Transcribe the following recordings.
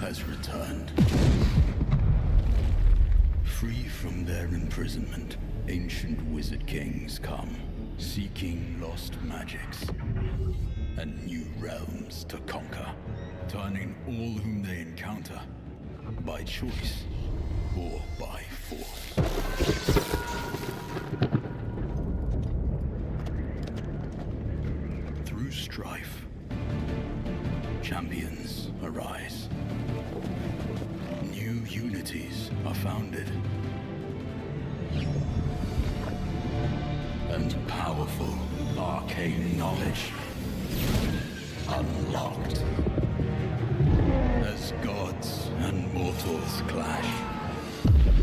has returned. Free from their imprisonment, ancient wizard kings come, seeking lost magics and new realms to conquer, turning all whom they encounter, by choice or by force. Through strife, champions arise. New unities are founded. And powerful arcane knowledge unlocked. As gods and mortals clash,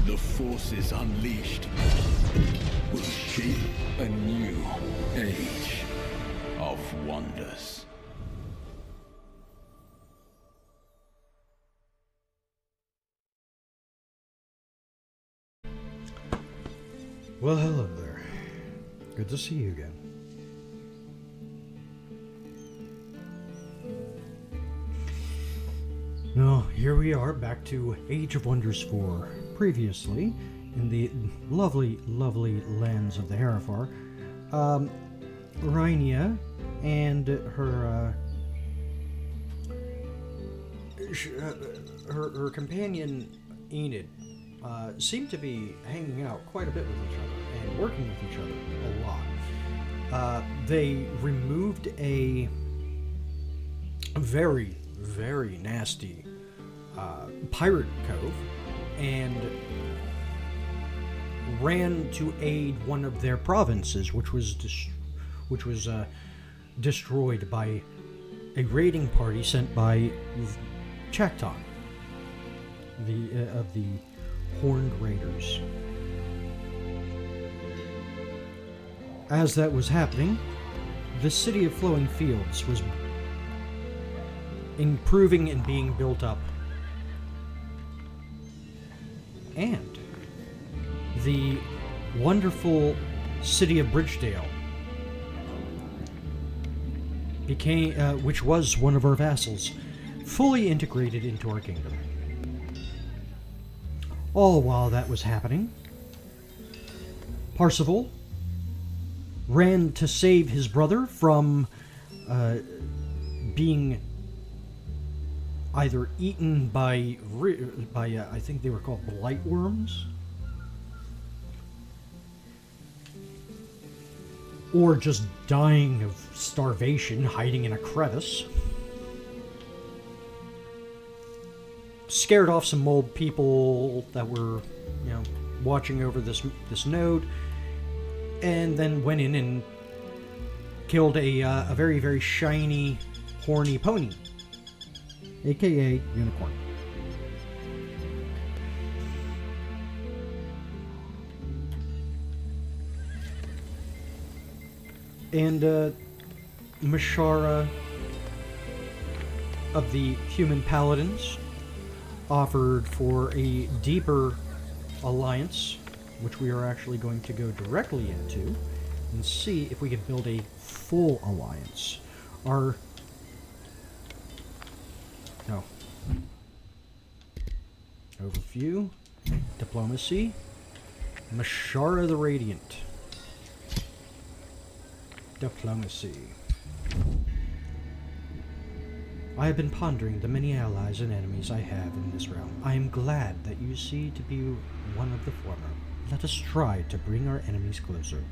the forces unleashed will shape a new age of wonders. Well, hello there. Good to see you again. Now, here we are back to Age of Wonders 4. Previously, in the lovely, lovely lands of the Harrowfar, Rhynia and her companion Enid seem to be hanging out quite a bit with each other and working with each other a lot. They removed a very, very nasty pirate cove and ran to aid one of their provinces, which was destroyed by a raiding party sent by Chakton, of the Horned Raiders. As that was happening, the city of Flowing Fields was improving and being built up. And the wonderful city of Bridgedale became, which was one of our vassals, fully integrated into our kingdom. All while that was happening, Parsifal ran to save his brother from being either eaten by I think they were called blight worms, or just dying of starvation, hiding in a crevice. Scared off some old people that were, watching over this node, and then went in and killed a very, very shiny, horny pony, aka unicorn. And Mashara of the Human Paladins offered for a deeper alliance, which we are actually going to go directly into and see if we can build a full alliance. Overview, diplomacy, Mashara the Radiant. Diplomacy. I have been pondering the many allies and enemies I have in this realm. I am glad that you see to be one of the former. Let us try to bring our enemies closer.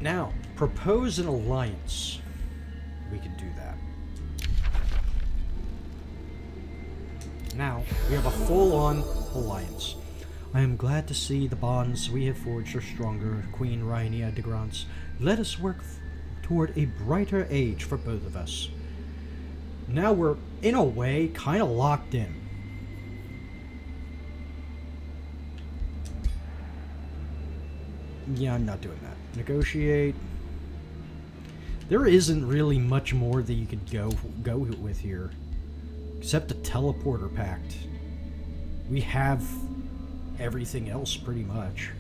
Now, propose an alliance. We can do that. Now, we have a full-on alliance. I am glad to see the bonds we have forged are stronger, Queen Rhynia de Grance. Let us work toward a brighter age for both of us. Now we're, in a way, kind of locked in. Yeah, I'm not doing that. Negotiate. There isn't really much more that you could go with here, except the teleporter pact. We have everything else pretty much.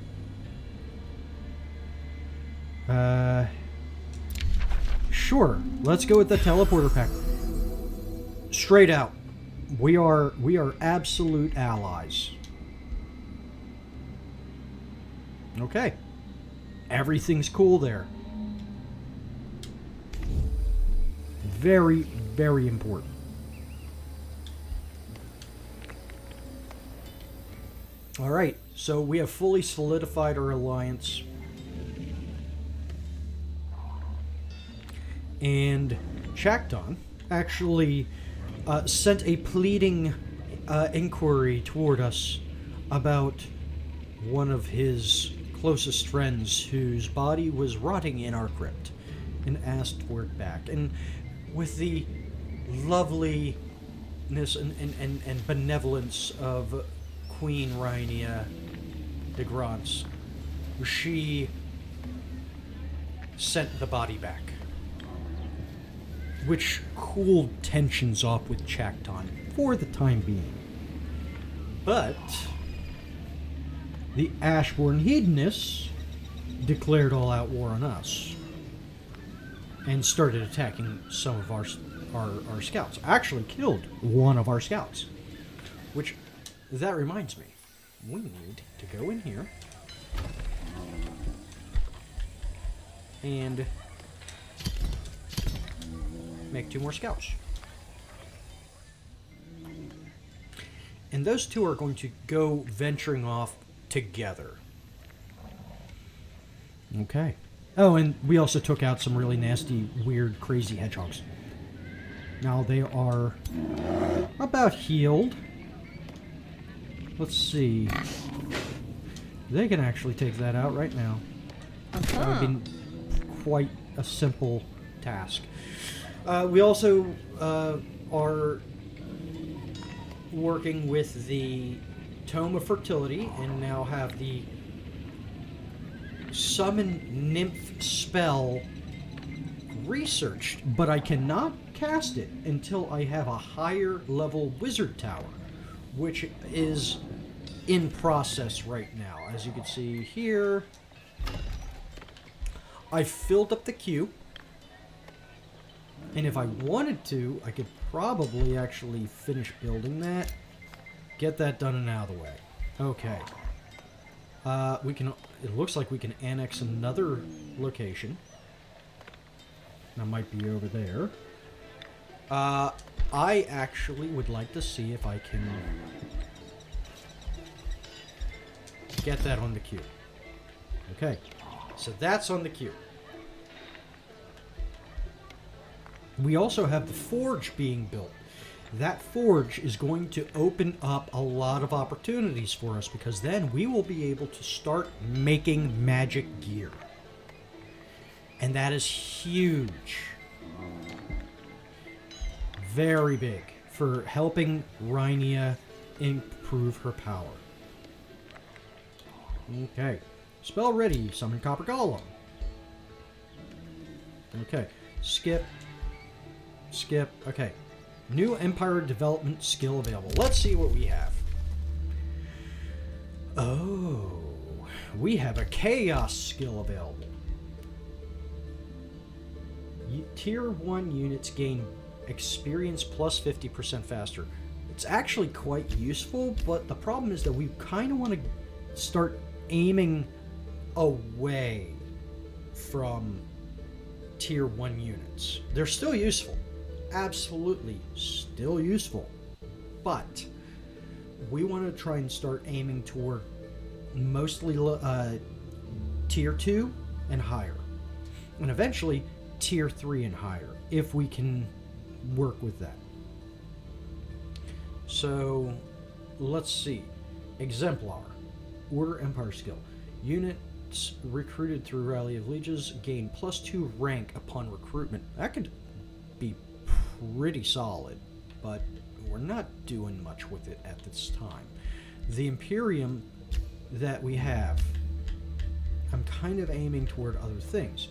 Sure, let's go with the teleporter pact. straight out, we are absolute allies. Okay. Everything's cool there. Very, very important. All right, so we have fully solidified our alliance. And Chakton actually sent a pleading inquiry toward us about one of his closest friends whose body was rotting in our crypt, and asked for it back. And with the loveliness and benevolence of Queen Rhynia de Grance, she sent the body back, which cooled tensions off with Chakton for the time being. But the Ashbourne Hedonists declared all-out war on us and started attacking some of our scouts. Actually killed one of our scouts. Which, that reminds me, we need to go in here and make 2 more scouts. And those 2 are going to go venturing off together. Okay. Oh, and we also took out some really nasty, weird, crazy hedgehogs. Now they are about healed. Let's see. They can actually take that out right now. That would be quite a simple task. We also are working with the Tome of Fertility and now have the Summon Nymph spell researched, but I cannot cast it until I have a higher level wizard tower, which is in process right now. As you can see here, I filled up the queue, and if I wanted to, I could probably actually finish building that, get that done and out of the way. Okay. We can. It looks like we can annex another location. That might be over there. I actually would like to see if I can get that on the queue. Okay, so that's on the queue. We also have the forge being built. That forge is going to open up a lot of opportunities for us, because then we will be able to start making magic gear. And that is huge. Very big for helping Rhynia improve her power. Okay. Spell ready. Summon Copper Golem. Okay. Skip. Skip. Okay. New Empire Development skill available. Let's see what we have. Oh. We have a Chaos skill available. Tier 1 units gain experience plus 50% faster. It's actually quite useful, but the problem is that we kind of want to start aiming away from tier 1 units. They're still useful. Absolutely still useful. But we want to try and start aiming toward mostly tier 2 and higher. And eventually tier 3 and higher, if we can work with that. So let's see. Exemplar. Order Empire skill. Units recruited through Rally of Lieges gain +2 rank upon recruitment. That could be pretty solid, but we're not doing much with it at this time. The Imperium that we have, I'm kind of aiming toward other things.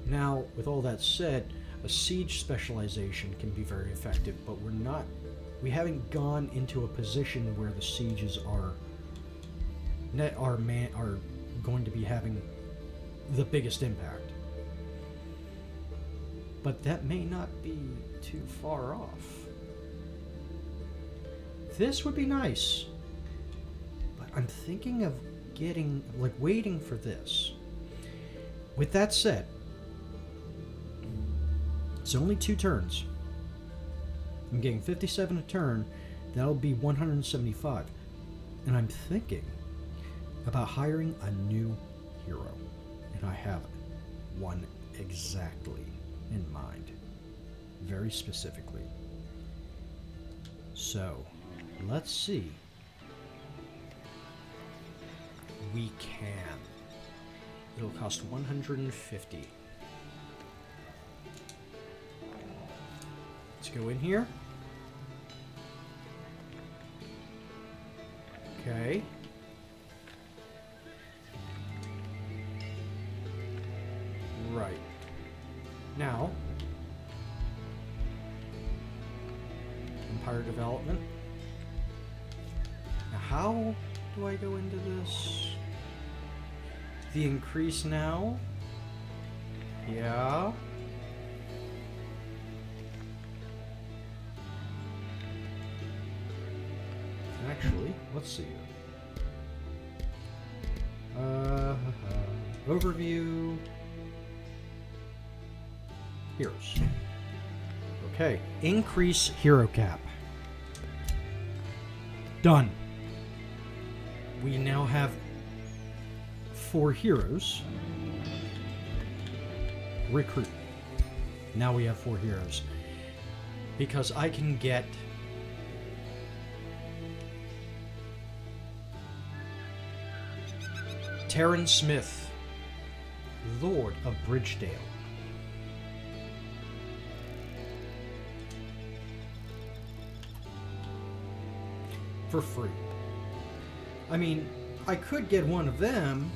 Now, with all that said, a siege specialization can be very effective, but we haven't gone into a position where the sieges are going to be having the biggest impact. But that may not be too far off. This would be nice. But I'm thinking of getting, like, waiting for this. With that said, it's only 2 turns. I'm getting 57 a turn. That'll be 175. And I'm thinking about hiring a new hero. And I have one exactly in mind. Very specifically. So, let's see. We can. It'll cost 150. Let's go in here. Okay. Right. Now, Empire Development. Now, how do I go into this? The increase now? Yeah. Actually, let's see. Overview. Heroes. Okay. Increase hero cap. Done. We now have 4 heroes. Recruit. Now we have 4 heroes. Because I can get Terran Smith, Lord of Bridgedale. For free. I mean, I could get one of them.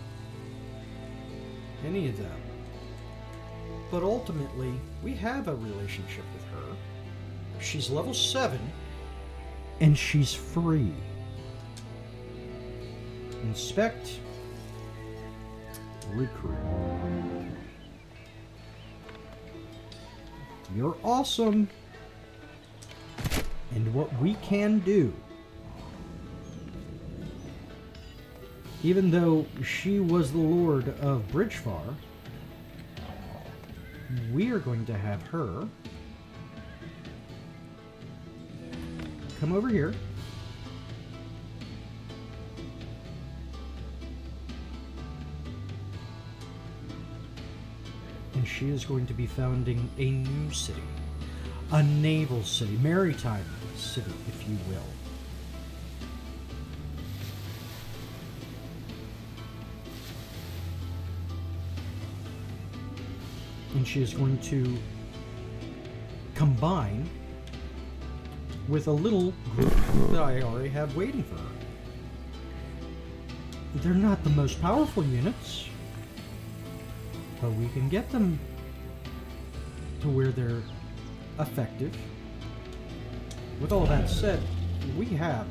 Any of them. But ultimately, we have a relationship with her. She's level 7. And she's free. Inspect. Recruit. You're awesome. And what we can do, even though she was the Lord of Bridgefar, we are going to have her come over here. And she is going to be founding a new city. A naval city. Maritime city, if you will. And she is going to combine with a little group that I already have waiting for her. They're not the most powerful units, but we can get them to where they're effective. With all that said, we have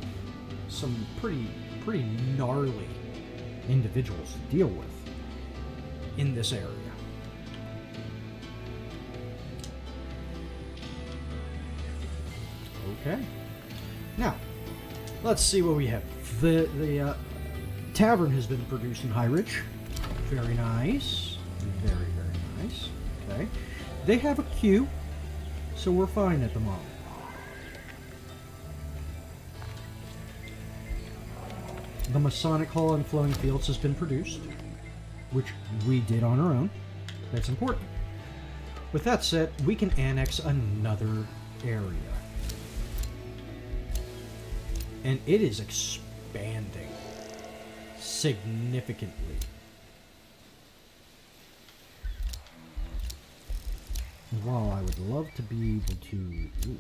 some pretty gnarly individuals to deal with in this area. Okay. Now, let's see what we have. The tavern has been produced in High Ridge. Very nice. Very, very nice. Okay. They have a queue, so we're fine at the moment. The Masonic Hall in Flowing Fields has been produced, which we did on our own. That's important. With that said, we can annex another area. And it is expanding significantly. While I would love to be able to... Ooh.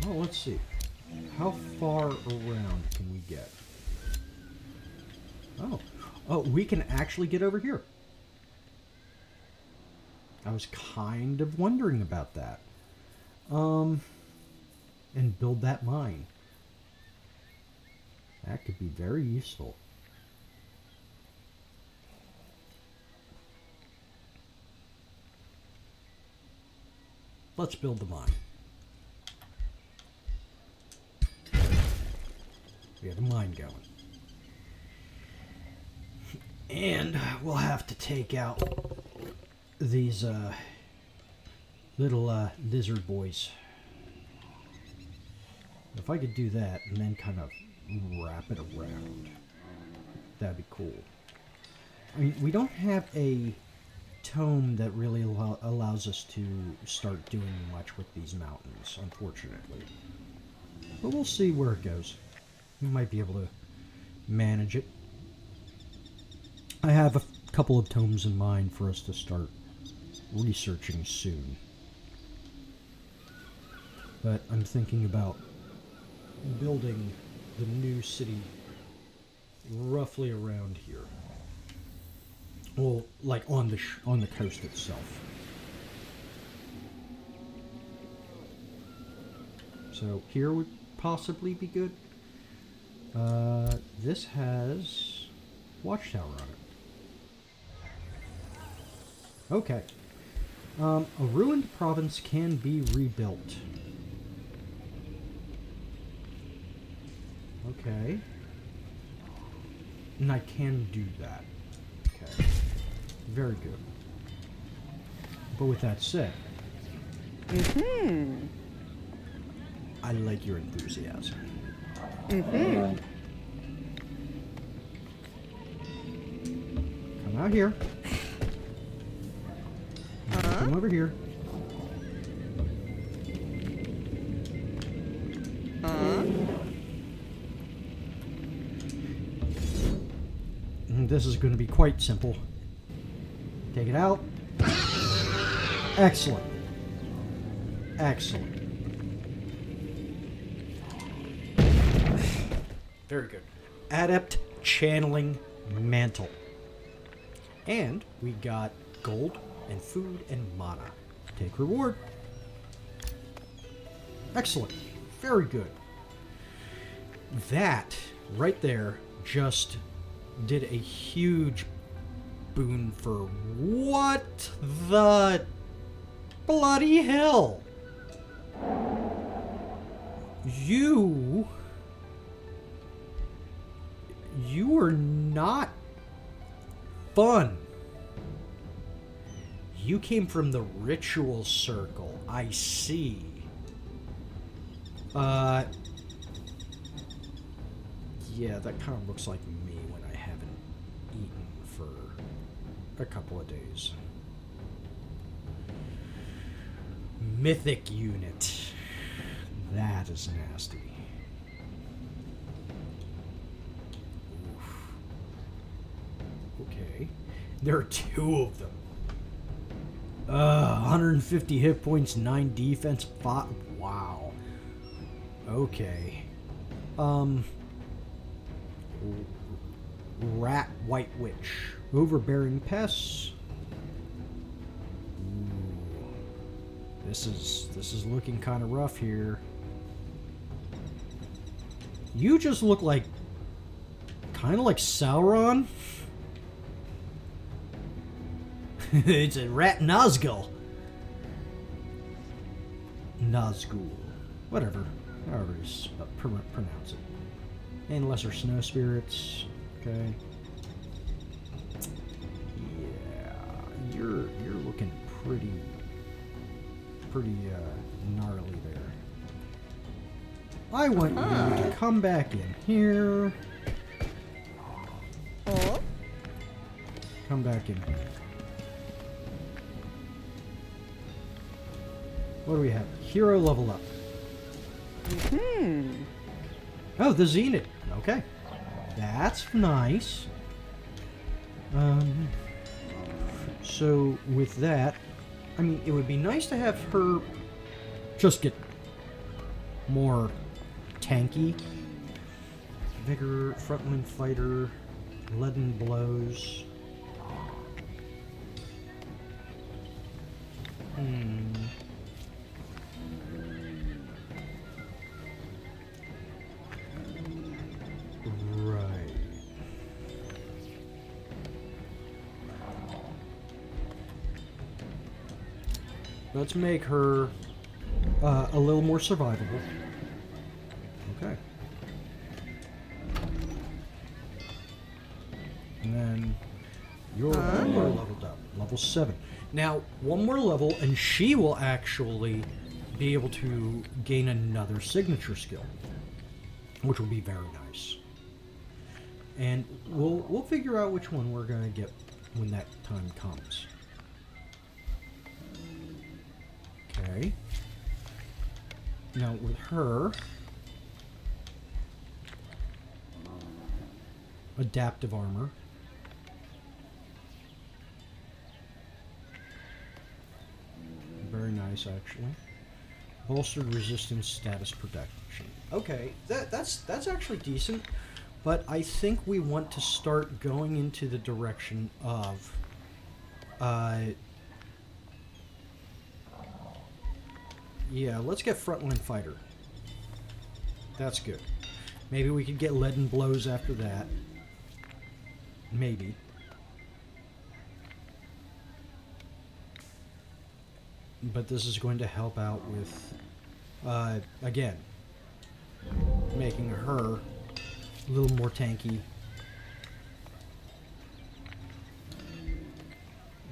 Well, let's see. How far around can we get? Oh, we can actually get over here. I was kind of wondering about that. And build that mine. That could be very useful. Let's build the mine. We have a mine going. And we'll have to take out these little lizard boys. If I could do that and then kind of wrap it around, that'd be cool. I mean, we don't have a tome that really allows us to start doing much with these mountains, unfortunately. But we'll see where it goes. We might be able to manage it. I have a couple of tomes in mind for us to start researching soon. But I'm thinking about building the new city roughly around here. Well, like on the coast itself. So here would possibly be good. This has watchtower on it. Okay. A ruined province can be rebuilt. Okay. And I can do that. Okay. Very good. But with that said, I like your enthusiasm. Come out here. Come over here. This is going to be quite simple. Take it out. Excellent. Excellent. Very good. Adept channeling mantle. And we got gold and food and mana. Take reward. Excellent. Very good. That right there just did a huge boon for what the bloody hell? You are not fun. You came from the ritual circle. I see. Yeah, that kind of looks like me when I haven't eaten for a couple of days. Mythic unit. That is nasty. Oof. Okay. There are two of them. 150 hit points, 9 defense, 5. Wow. Okay. Rat White Witch. Overbearing pests. Ooh. This is looking kind of rough here. You just look like kind of like Sauron. It's a rat Nazgul. Nazgul. Whatever. However you pronounce it. And lesser snow spirits. Okay. Yeah. You're looking pretty gnarly there. I want you to come back in here. Come back in here. What do we have? Hero level up. Oh, the Zenith. Okay. That's nice. So with that, I mean, it would be nice to have her just get more tanky. Vigor, frontline fighter, leaden blows. Right. Let's make her a little more survivable. Okay. You're one more leveled up. Level 7. Now, one more level, and she will actually be able to gain another signature skill, which will be very nice. And we'll figure out which one we're going to get when that time comes. Okay. Now, with her... adaptive armor. Very nice, actually. Bolstered resistance, status protection. Okay, that's actually decent, but I think we want to start going into the direction of, yeah, let's get frontline fighter. That's good. Maybe we could get leaden blows after that. Maybe. But this is going to help out with, again, making her a little more tanky.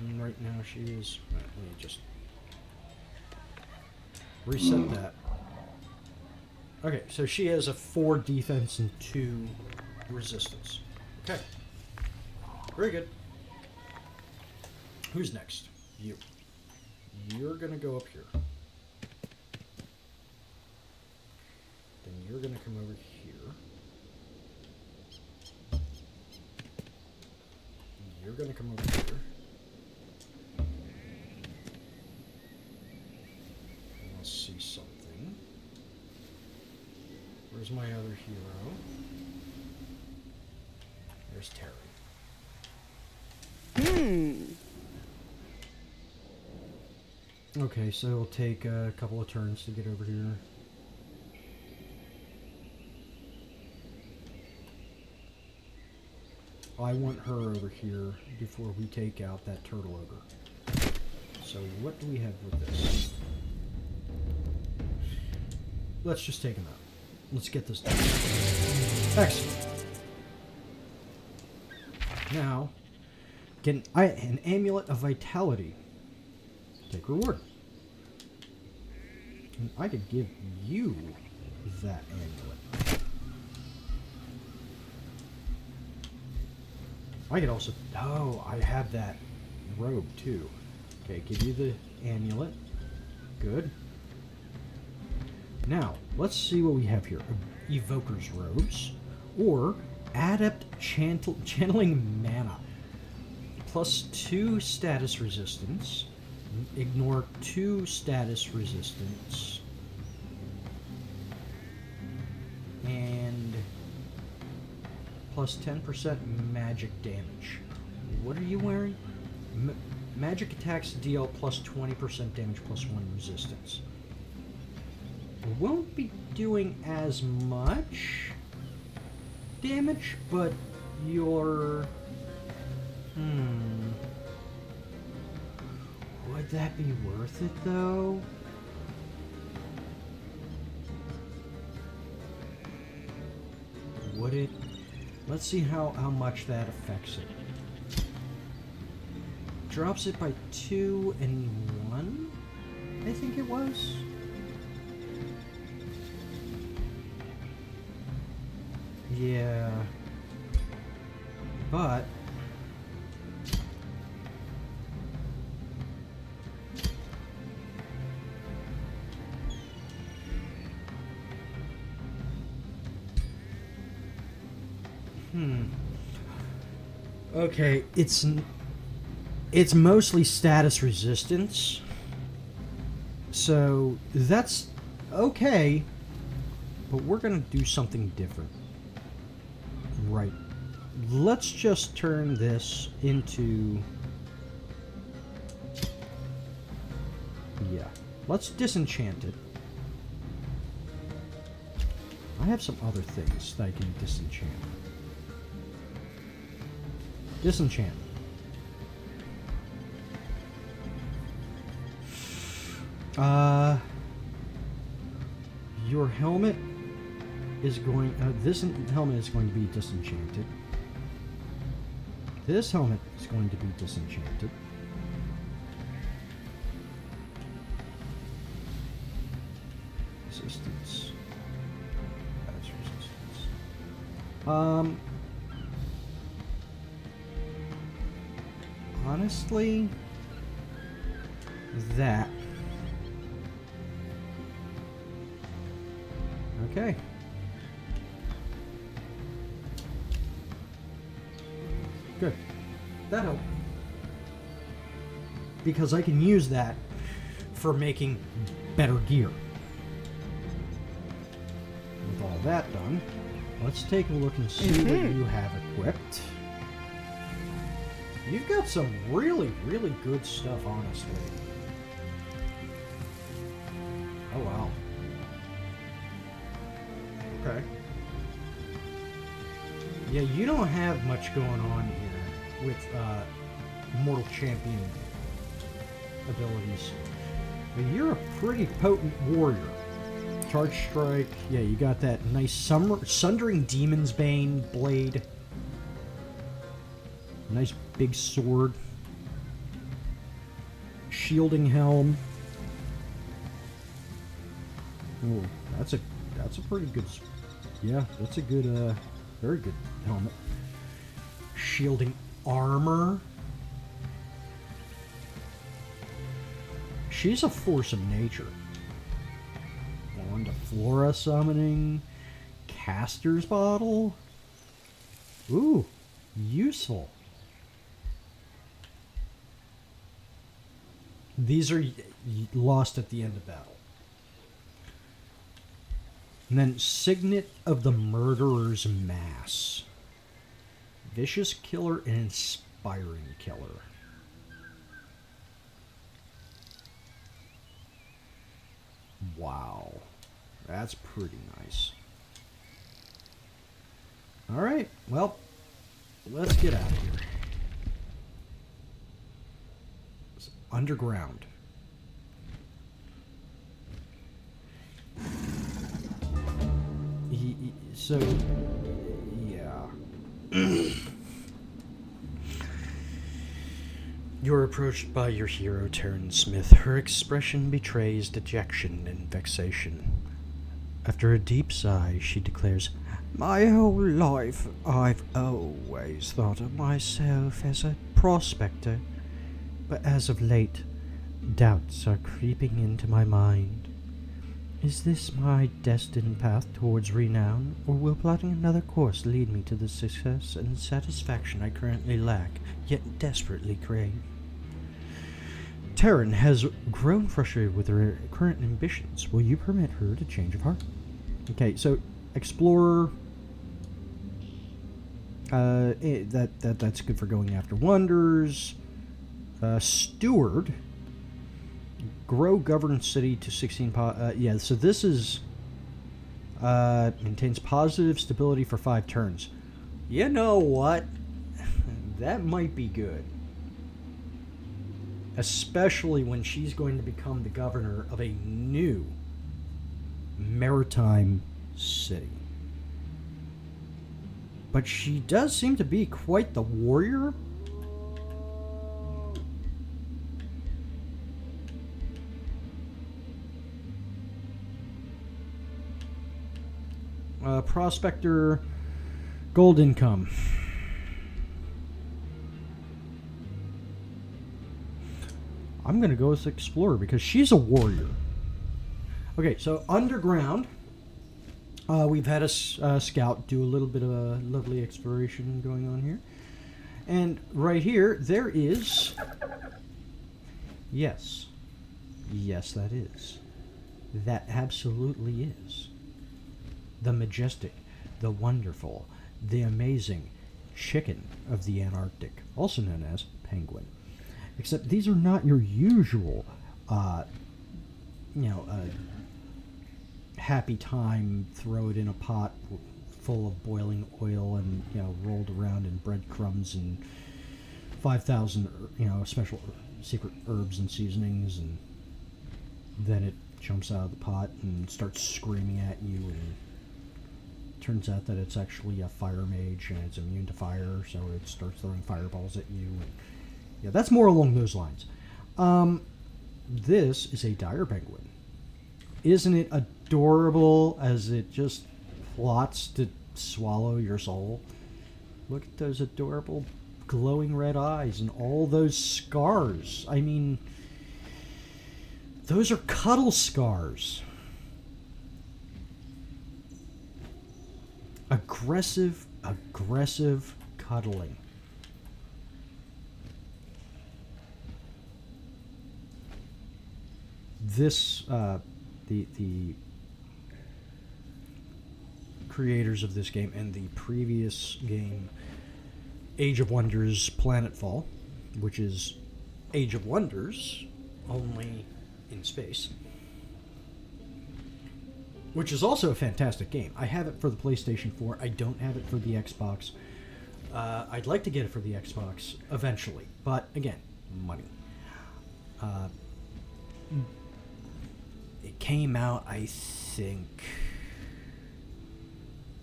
And right now she is... Let me just reset that. Okay, so she has a 4 defense and 2 resistance. Okay. Very good. Who's next? You. You're gonna go up here. Then you're gonna come over here. You're gonna come over here. And let's see something. Where's my other hero? There's Terry. Okay, so it'll take a couple of turns to get over here. I want her over here before we take out that turtle ogre. So what do we have with this? Let's just take him out. Let's get this done. Excellent. Now, get an amulet of vitality. Take reward. And I could give you that amulet. I could also... Oh, I have that robe too. Okay, give you the amulet. Good. Now, let's see what we have here. Evoker's robes. Or Adept Channeling Mana. Plus 2 status resistance. Ignore 2 status resistance. And plus 10% magic damage. What are you wearing? Magic attacks deal plus 20% damage plus 1 resistance. Won't be doing as much damage, but you're... Would that be worth it, though? Would it? Let's see how much that affects it. Drops it by 2 and 1, I think it was. Yeah. But... Okay, it's mostly status resistance, so that's okay, but we're gonna do something different. Right. Let's just turn this into... Yeah. Let's disenchant it. I have some other things that I can disenchant. Disenchant. Your helmet is going... this helmet is going to be disenchanted. This helmet is going to be disenchanted. Resistance. That's resistance. Honestly, that. Okay. Good. That helped. Because I can use that for making better gear. With all that done, let's take a look and see what you have equipped. You've got some really, really good stuff, honestly. Oh, wow. Okay. Yeah, you don't have much going on here with Mortal Champion abilities. But you're a pretty potent warrior. Charge Strike. Yeah, you got that nice Sundering Demon's Bane blade. Nice big sword. Shielding Helm. Oh, that's a pretty good. Yeah, that's a good, very good helmet. Shielding armor. She's a force of nature. On to Flora summoning. Caster's bottle. Ooh, useful. These are lost at the end of battle. And then Signet of the Murderer's Mass. Vicious Killer and Inspiring Killer. Wow. That's pretty nice. Alright, well, let's get out of here. It's underground. So, yeah. You're approached by your hero, Taryn Smith. Her expression betrays dejection and vexation. After a deep sigh, she declares, "My whole life, I've always thought of myself as a prospector, but as of late, doubts are creeping into my mind. Is this my destined path towards renown, or will plotting another course lead me to the success and satisfaction I currently lack, yet desperately crave?" Taryn has grown frustrated with her current ambitions. Will you permit her to change of heart? Okay, so Explorer, that's good for going after wonders. Steward, grow governed city to 16. Yeah, so this is maintains positive stability for 5 turns. You know what? That might be good. Especially when she's going to become the governor of a new maritime city. But she does seem to be quite the warrior. Prospector, gold income. I'm going to go with Explorer because she's a warrior. Okay, so underground, we've had a scout do a little bit of a lovely exploration going on here. And right here, there is... Yes. Yes, that is. That absolutely is. The majestic, the wonderful, the amazing chicken of the Antarctic, also known as penguin. Except these are not your usual, happy time, throw it in a pot full of boiling oil and, rolled around in breadcrumbs and 5,000, special secret herbs and seasonings, and then it jumps out of the pot and starts screaming at you and turns out that it's actually a fire mage and it's immune to fire, so it starts throwing fireballs at you. And, yeah, that's more along those lines. This is a dire penguin. Isn't it adorable as it just plots to swallow your soul? Look at those adorable glowing red eyes and all those scars. I mean, those are cuddle scars. Aggressive cuddling. This, the creators of this game and the previous game, Age of Wonders Planetfall, which is Age of Wonders, only in space, which is also a fantastic game. I have it for the PlayStation 4. I don't have it for the Xbox. I'd like to get it for the Xbox eventually, but again, money. It came out, I think,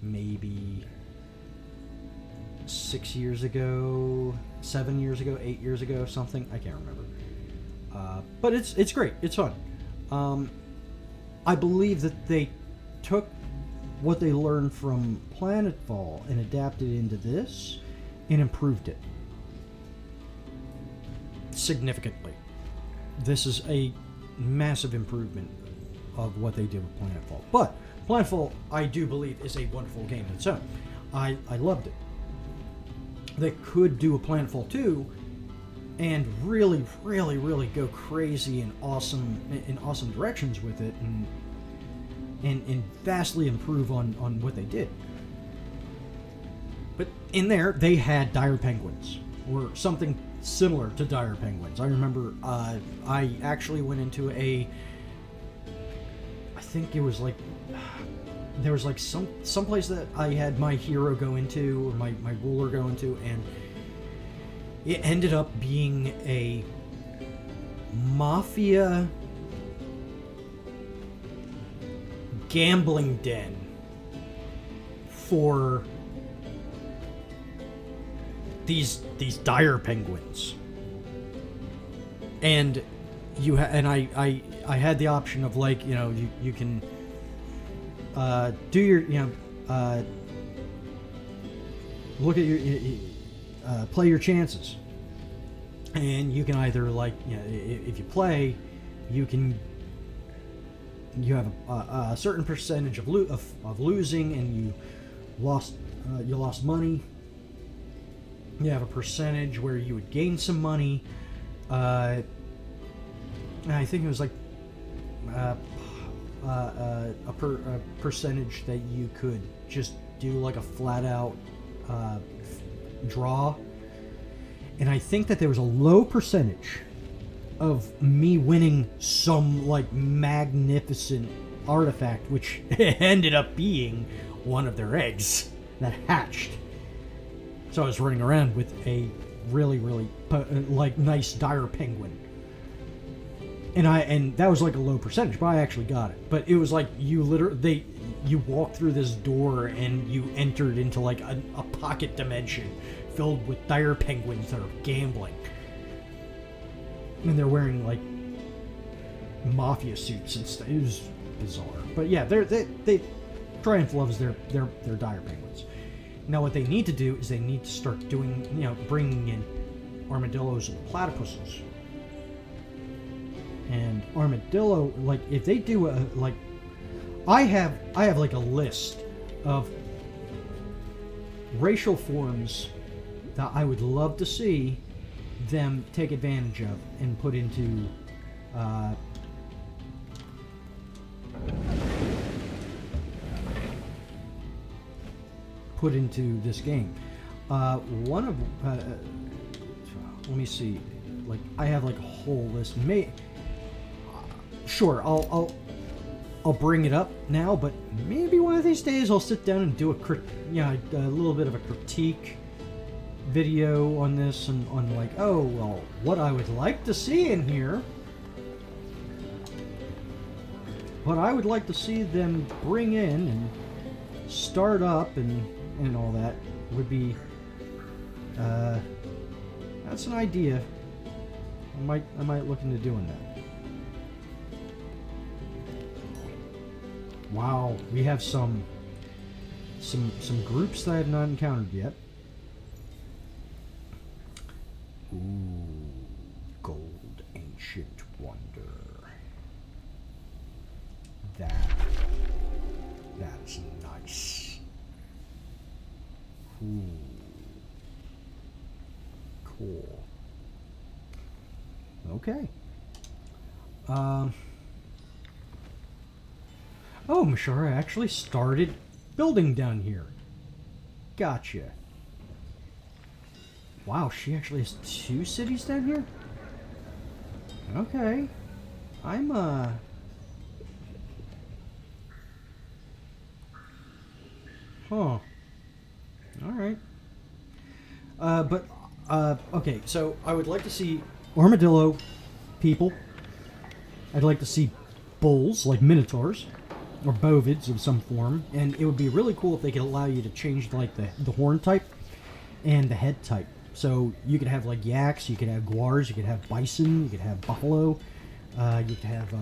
maybe 6 years ago, 7 years ago, 8 years ago, something. I can't remember. But it's great. It's fun. I believe that they took what they learned from Planetfall and adapted it into this and improved it significantly. This is a massive improvement of what they did with Planetfall. But Planetfall, I do believe, is a wonderful game in its own. I loved it. They could do a Planetfall 2 and really go crazy in awesome directions with it, and vastly improve on what they did. But in there, they had dire penguins, or something similar to dire penguins. I remember I actually went into I think it was like, there was like some place that I had my hero go into, or my ruler go into, and it ended up being a mafia gambling den for these dire penguins. And I had the option of, like, you know, you can do your, you know, look at your play your chances, and you can either, like, you know, if you play, you have a certain percentage of losing, and you lost money. You have a percentage where you would gain some money. I think it was like a percentage that you could just do, like a flat out draw. And I think that there was a low percentage of me winning some, like, magnificent artifact, which ended up being one of their eggs that hatched. So I was running around with a really like nice dire penguin, and that was like a low percentage, but I actually got it. But it was like you walked through this door and you entered into like a pocket dimension filled with dire penguins that are gambling. And they're wearing, like, mafia suits and stuff. It was bizarre. But yeah, they Triumph loves their dire penguins. Now what they need to do is they need to start doing, you know, bringing in armadillos and platypuses. And armadillo, like, if they do I have like a list of racial forms that I would love to see them take advantage of and put into this game. One of let me see, like, I have like a whole list. Sure, I'll bring it up now, but maybe one of these days I'll sit down and do a little bit of a critique video on this, and on, like, oh, well, what I would like to see in here, what I would like to see them bring in, and start up and all that would be, that's an idea. I might look into doing that. Wow, we have some groups that I have not encountered yet. Ooh, gold ancient wonder. That's nice. Ooh. Cool. Okay. Oh, Mashara actually started building down here. Gotcha. Wow, she actually has 2 cities down here? Okay. I'm, Huh. Alright. Okay, so I would like to see armadillo people. I'd like to see bulls, like minotaurs, or bovids of some form, and it would be really cool if they could allow you to change, like, the horn type and the head type. So you could have, like, yaks, you could have guars, you could have bison, you could have buffalo, you could have,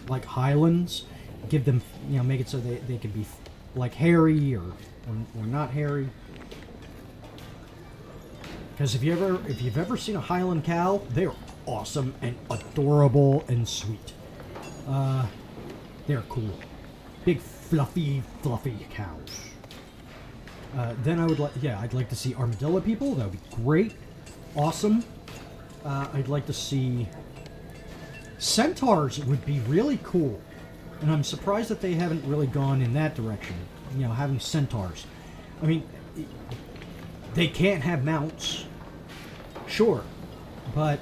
like, highlands. Give them, you know, make it so they could be, like, hairy or not hairy. Because if you've ever seen a Highland cow, they are awesome and adorable and sweet. They're cool. Big fluffy cows. Then I'd like to see armadillo people. That would be great. Awesome. I'd like to see centaurs. Would be really cool. And I'm surprised that they haven't really gone in that direction. You know, having centaurs. I mean, they can't have mounts. Sure. But,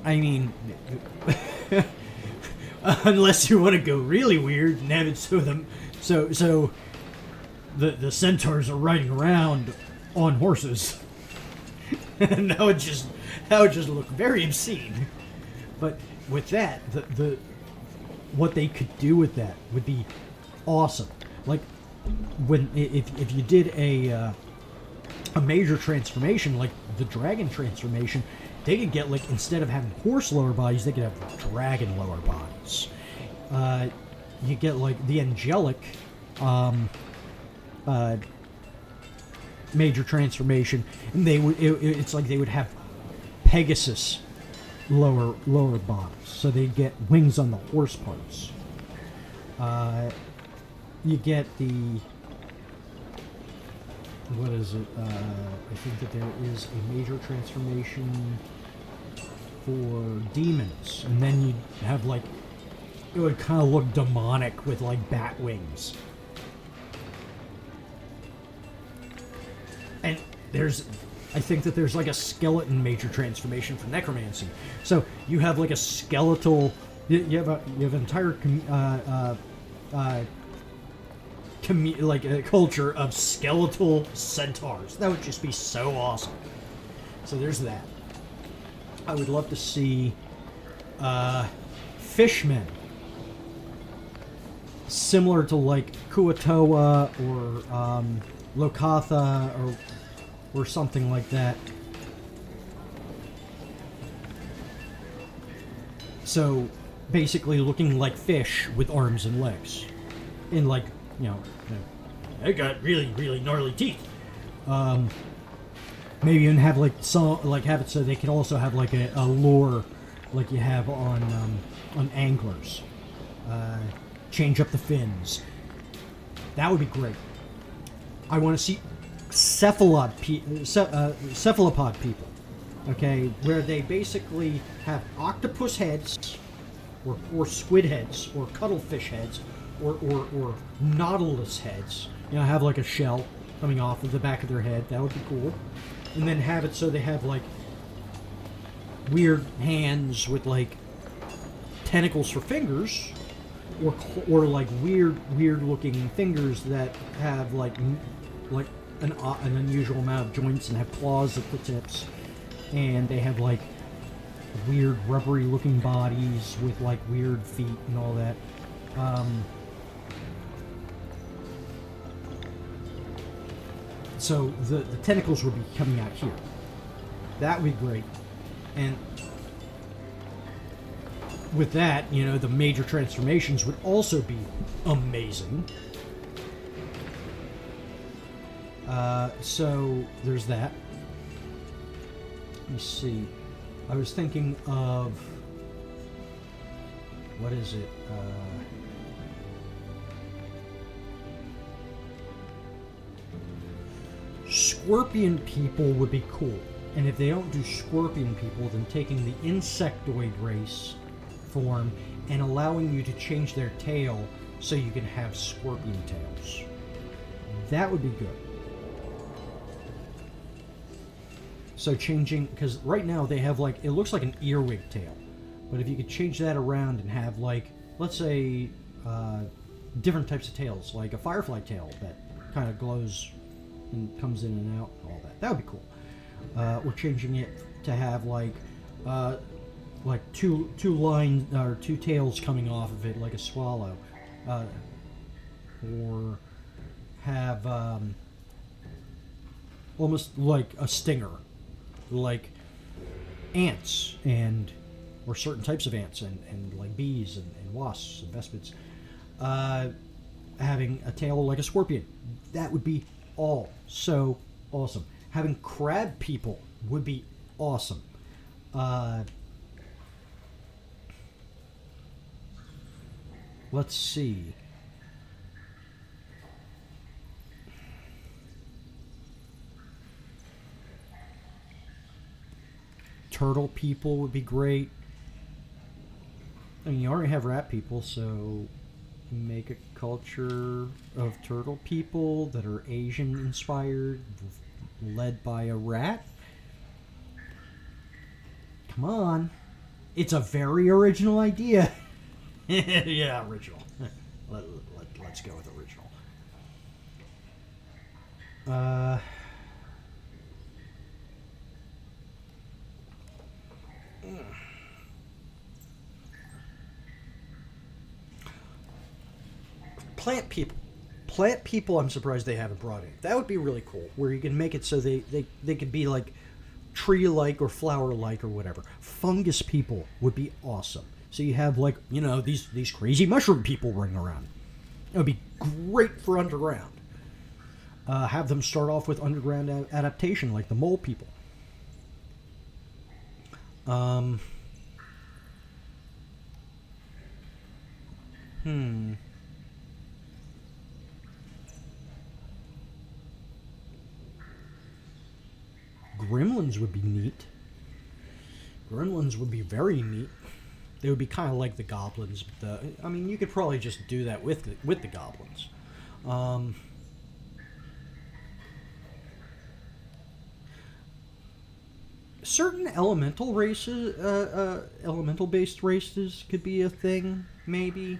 I mean, unless you want to go really weird and have it so the centaurs are riding around on horses. And that would just look very obscene. But with that, what they could do with that would be awesome. Like if you did a major transformation, like the dragon transformation, they could get, like, instead of having horse lower bodies, they could have dragon lower bodies. You get, like, the angelic major transformation, and it's like they would have Pegasus lower bodies, so they get wings on the horse parts. You get the, what is it? I think that there is a major transformation for demons, and then you'd have, like, it would kind of look demonic with, like, bat wings. And I think that there's, like, a skeleton major transformation for necromancy. So you have, like, a skeletal, you have an entire like a culture of skeletal centaurs. That would just be so awesome. So there's that. I would love to see fishmen, similar to, like, Kuatoa or Lokatha or something like that. So basically looking like fish with arms and legs. And, like, you know, they got really, really gnarly teeth. Maybe even have, like, have it so they can also have, like, a lure like you have on anglers. Change up the fins. That would be great. I want to see cephalopod people. Okay, where they basically have octopus heads, or squid heads, or cuttlefish heads, or nautilus heads. You know, have, like, a shell coming off of the back of their head. That would be cool. And then have it so they have, like, weird hands with, like, tentacles for fingers, or like weird looking fingers that have like an unusual amount of joints and have claws at the tips, and they have, like, weird rubbery looking bodies with, like, weird feet and all that. So the tentacles would be coming out here. That would be great. And with that, you know, the major transformations would also be amazing. So there's that. Let me see. I was thinking of... what is it? Scorpion people would be cool. And if they don't do scorpion people, then taking the insectoid race form and allowing you to change their tail so you can have scorpion tails. That would be good. So changing, because right now they have like, it looks like an earwig tail. But if you could change that around and have like, let's say, different types of tails, like a firefly tail that kind of glows and comes in and out, and all that. That would be cool. Or changing it to have like two lines or two tails coming off of it, like a swallow, or have almost like a stinger, like ants or certain types of ants and like bees and wasps and vespids, having a tail like a scorpion. That would be all so awesome. Having crab people would be awesome. Let's see. Turtle people would be great. I mean, you already have rat people, so make a culture of turtle people that are Asian inspired, led by a rat. Come on. It's a very original idea. Yeah, original. Let's go with original. Plant people. Plant people, I'm surprised they haven't brought in. That would be really cool, where you can make it so they could be like tree-like or flower-like or whatever. Fungus people would be awesome. So you have like, you know, these crazy mushroom people running around. It would be great for underground. Have them start off with underground adaptation, like the mole people. Gremlins would be neat. Gremlins would be very neat. They would be kind of like the goblins. But I mean, you could probably just do that with the goblins. Certain elemental races, elemental-based races could be a thing, maybe.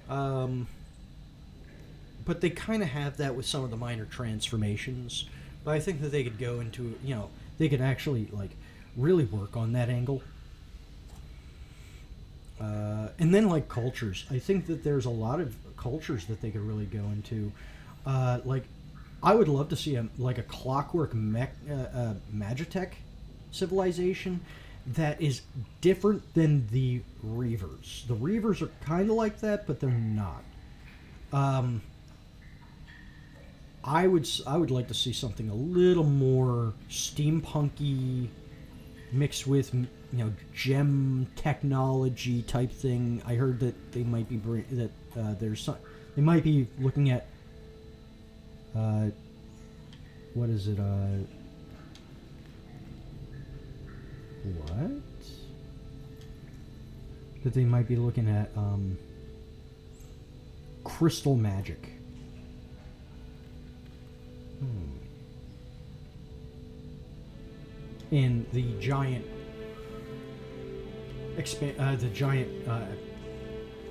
But they kind of have that with some of the minor transformations. But I think that they could go into, you know, they could actually, like, really work on that angle. And then, like, cultures. I think that there's a lot of cultures that they could really go into. Like, I would love to see, a clockwork Magitech civilization that is different than the Reavers. The Reavers are kind of like that, but they're not. I would like to see something a little more steampunky, mixed with, you know, gem technology type thing. I heard that they might be they might be looking at what is it? What? That they might be looking at crystal magic. In the giant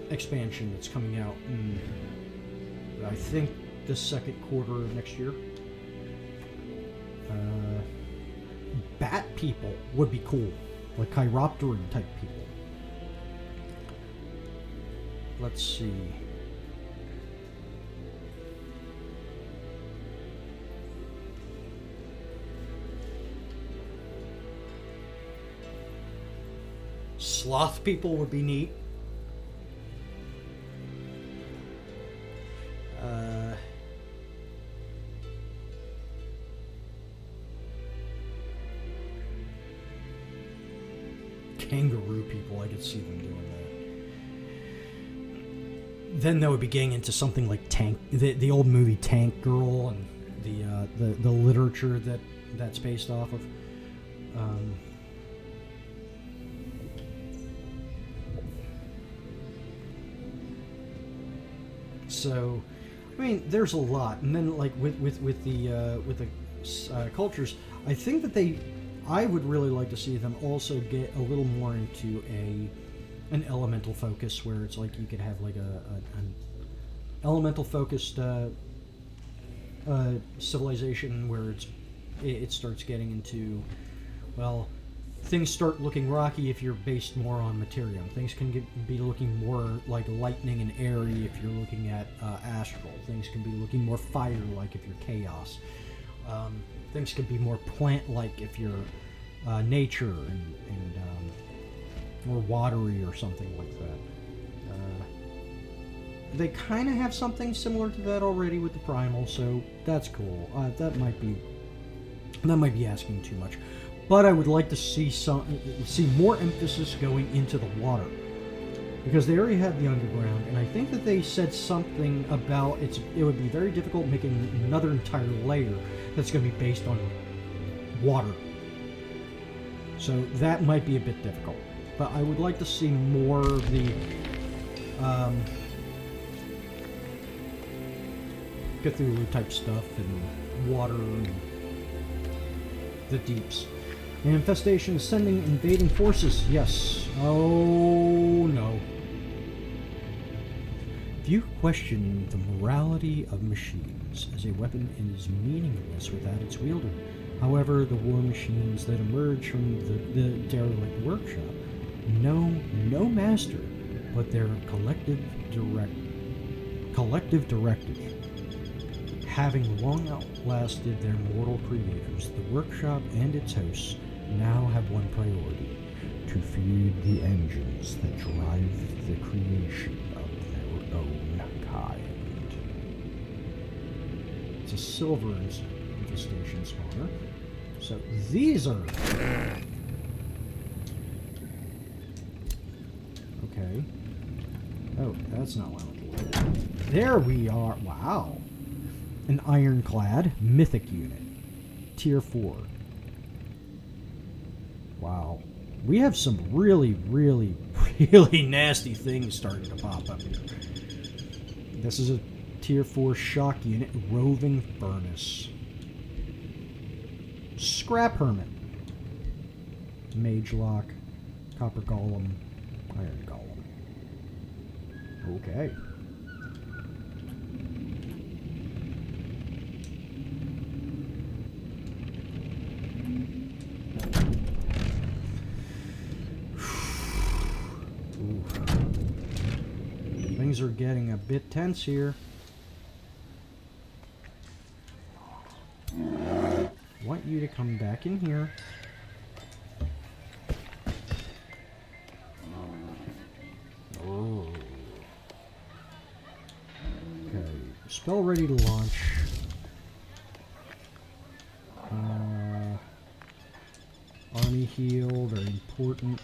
expansion that's coming out in, I think, the second quarter of next year. Bat people would be cool, like chiropteran type people. Let's see. sloth people would be neat. Kangaroo people, I could see them doing that. Then that would be getting into something like Tank, the old movie Tank Girl, and the literature that's based off of. So, I mean, there's a lot, and then like with the cultures, I think that I would really like to see them also get a little more into an elemental focus, where it's like you could have like an elemental focused civilization where it starts getting into, well, things start looking rocky if you're based more on materium. Things can be looking more like lightning and airy if you're looking at astral. Things can be looking more fire-like if you're chaos. Things can be more plant-like if you're nature and or watery or something like that. They kind of have something similar to that already with the primal, so that's cool. That might be asking too much, but I would like to see more emphasis going into the water, because they already had the underground, and I think that they said something about it would be very difficult making another entire layer that's going to be based on water. So that might be a bit difficult, but I would like to see more of the Cthulhu type stuff and water and the deeps. An infestation is sending invading forces. Yes. Oh no. Few question the morality of machines, as a weapon is meaningless without its wielder. However, the war machines that emerge from the derelict workshop know no master but their collective directive. Having long outlasted their mortal creators, the workshop and its hosts now have one priority: to feed the engines that drive the creation of their own kind. It's a silver infestation spawner. So these are... Okay. Oh, that's not what I want to look at. There we are. Wow. An ironclad mythic unit. Tier 4. Wow. We have some really, really, really nasty things starting to pop up here. This is a Tier 4 shock unit, roving furnace. Scrap Hermit. Mage Lock. Copper Golem. Iron Golem. Okay. Things are getting a bit tense here. Want you to come back in here. Oh. Okay. Spell ready to launch. Army heal, very important.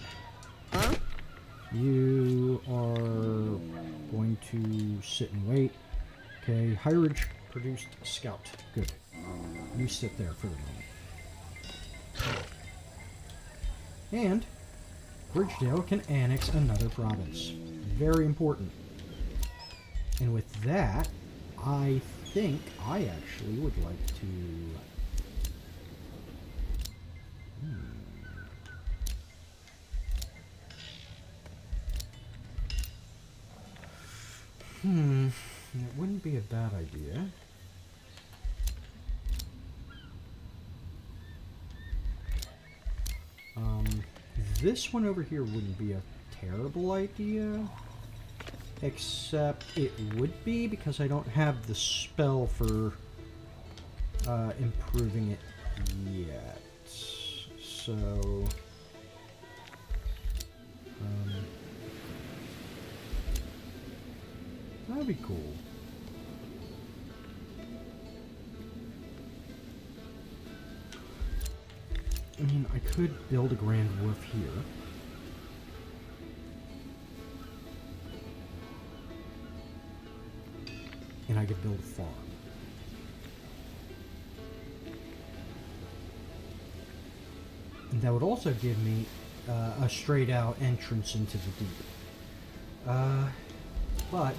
You are going to sit and wait. Okay, Hyridge produced scout. Good. You sit there for the moment. And Bridgedale can annex another province. Very important. And with that, I think I actually would like to... It wouldn't be a bad idea. This one over here wouldn't be a terrible idea. Except it would be because I don't have the spell for improving it yet. So... That'd be cool. I mean, I could build a grand wharf here. And I could build a farm. And that would also give me a straight out entrance into the deep. But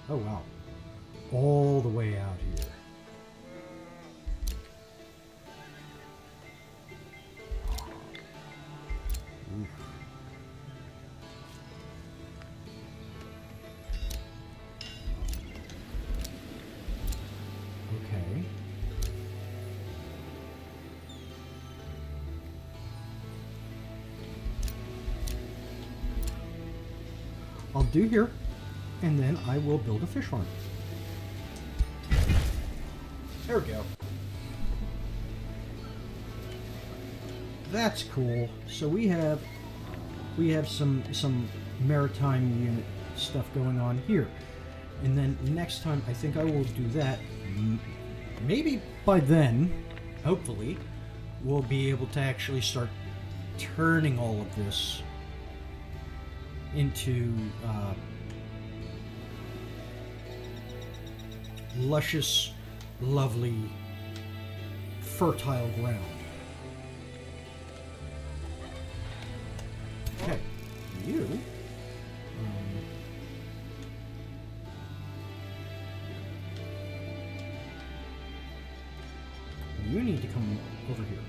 oh wow. All the way out here. Oof. Okay. I'll do here, and then I will build a fish farm. There we go. That's cool. So we have some maritime unit stuff going on here. And then next time I think I will do that. Maybe by then, hopefully, we'll be able to actually start turning all of this into luscious, lovely, fertile ground. Okay, you. You need to come over here.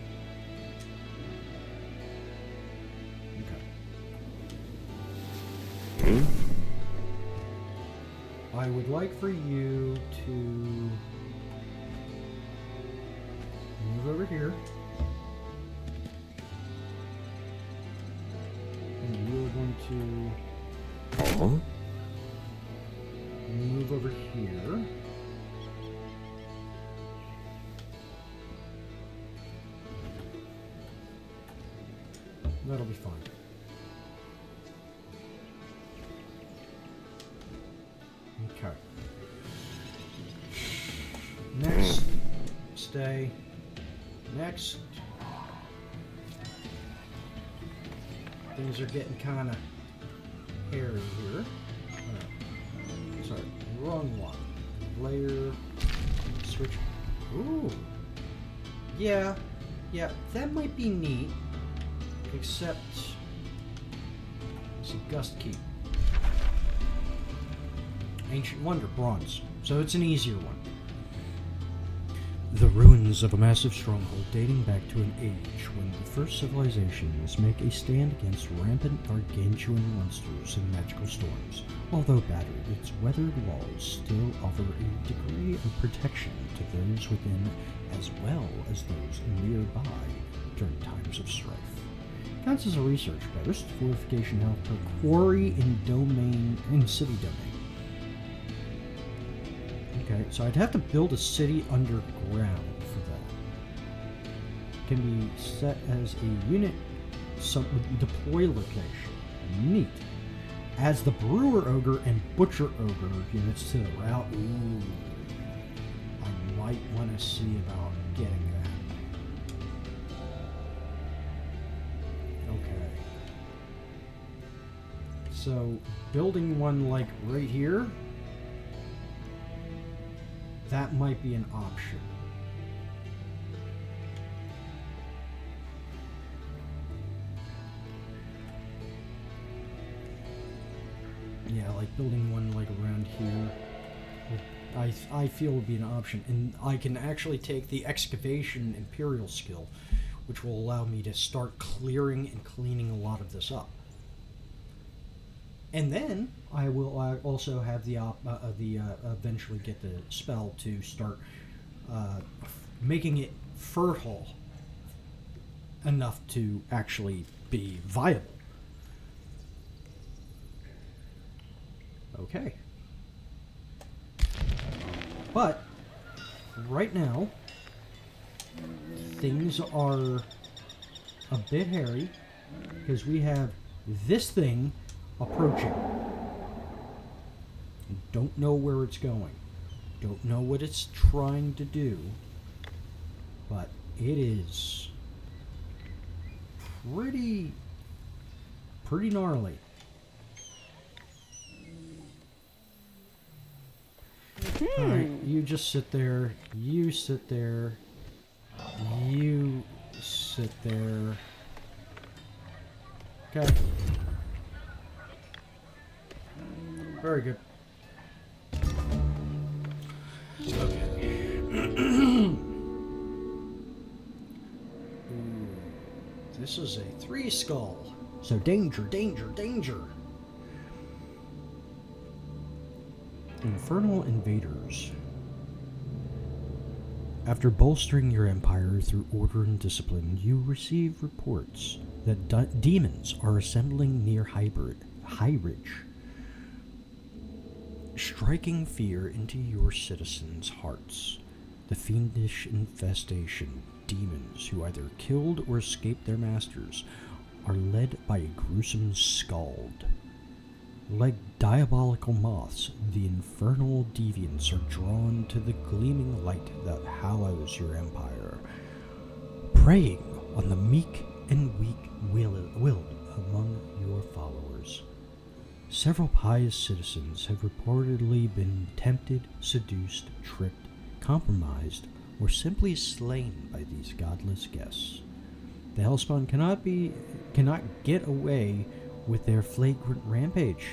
Okay. I would like for you to move over here. And you're going to move over here. That'll be fine. Okay. Next, stay. Next. Things are getting kind of hairy here. Sorry, wrong one. Layer, switch. Ooh. Yeah, that might be neat. Except it's a gust key. Ancient wonder, bronze. So it's an easier one. The ruins of a massive stronghold dating back to an age when the first civilizations make a stand against rampant gargantuan monsters and magical storms. Although battered, its weathered walls still offer a degree of protection to those within as well as those nearby during times of strife. Counts as a research post. Fortification health per quarry in city domain. Okay, so I'd have to build a city underground for that. Can be set as a unit deploy location. Neat. Adds the Brewer Ogre and Butcher Ogre units to the route. Ooh. I might want to see about getting that. Okay. So, building one like right here, that might be an option. Yeah, like building one like around here, I feel would be an option. And I can actually take the excavation imperial skill, which will allow me to start clearing and cleaning a lot of this up. And then I will also have the eventually get the spell to start making it fertile enough to actually be viable. Okay. But right now, things are a bit hairy because we have this thing approaching. Don't know where it's going. Don't know what it's trying to do. But it is pretty gnarly. Alright, you just sit there. You sit there. You sit there. Okay. Very good. Okay. This is a 3 skull. So danger, danger, danger. Infernal invaders. After bolstering your empire through order and discipline, you receive reports that demons are assembling near High Ridge, striking fear into your citizens' hearts. The fiendish infestation, demons who either killed or escaped their masters, are led by a gruesome skald. Like diabolical moths, the infernal deviants are drawn to the gleaming light that hallows your empire, preying on the meek and weak-willed among your followers. Several pious citizens have reportedly been tempted, seduced, tricked, compromised, or simply slain by these godless guests. The Hellspawn cannot get away with their flagrant rampage.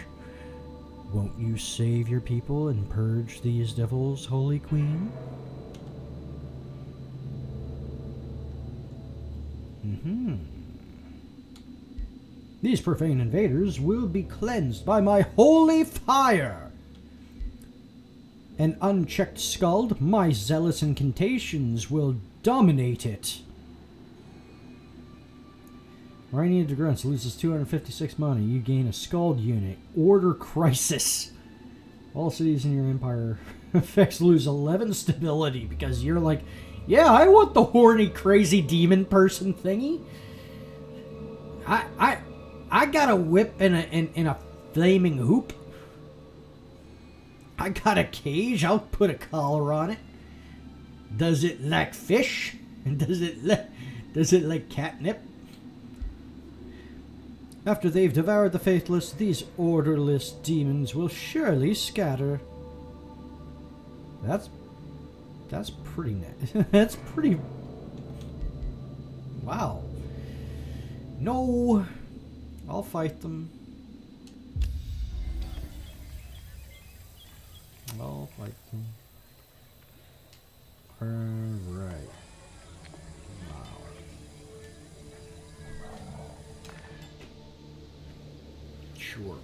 Won't you save your people and purge these devils, Holy Queen? These profane invaders will be cleansed by my holy fire. An unchecked skald, my zealous incantations will dominate it. Rhynia Degrunts loses 256 money. You gain a skald unit. Order crisis. All cities in your empire effects lose 11 stability because you're like, yeah, I want the horny, crazy demon person thingy. I got a whip and a flaming hoop. I got a cage. I'll put a collar on it. Does it like fish? And does it like catnip? After they've devoured the faithless, these orderless demons will surely scatter. That's pretty net. That's pretty. Wow. No, I'll fight them. I'll fight them. All right. Sure.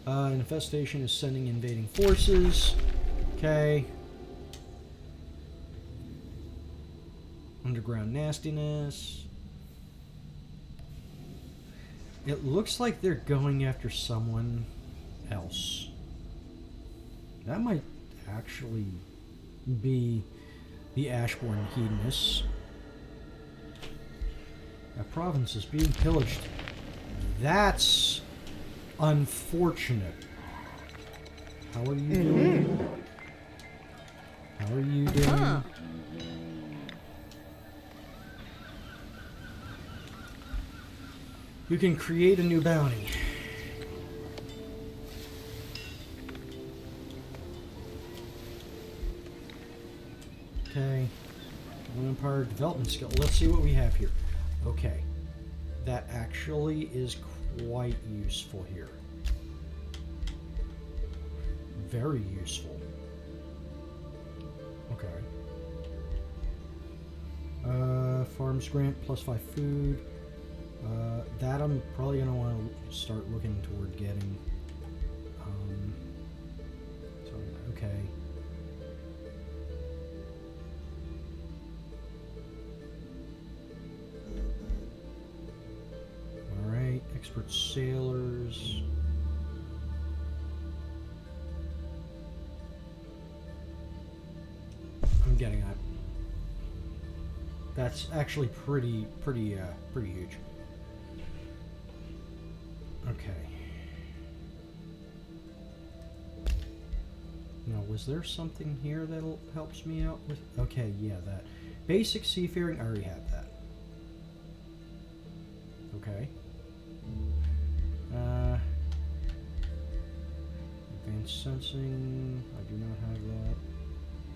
Infestation is sending invading forces. Okay. Underground nastiness. It looks like they're going after someone else. That might actually be the Ashbourne Hedonists. That province is being pillaged. That's unfortunate. How are you doing? How are you doing? You can create a new bounty. Okay. Empire development skill. Let's see what we have here. Okay. That actually is quite useful here. Very useful. Okay. Farms grant +5 food. That I'm probably gonna want to start looking toward getting. So okay. All right, expert sailors. I'm getting that. That's actually pretty huge. Okay. Now, was there something here that helps me out with? Okay, yeah, that. Basic seafaring, I already have that. Okay. Advanced sensing, I do not have that.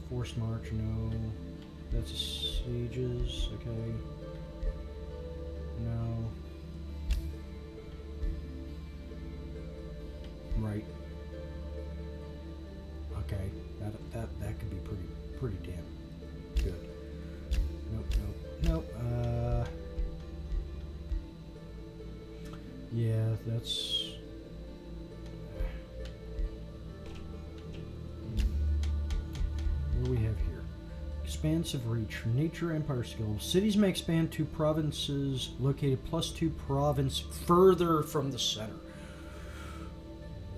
Forced march, no. That's sieges, okay. No. Right. Okay, that could be pretty damn good. Nope. Yeah, that's. What do we have here? Expansive reach, nature empire skill. Cities may expand to provinces located +2 province further from the center.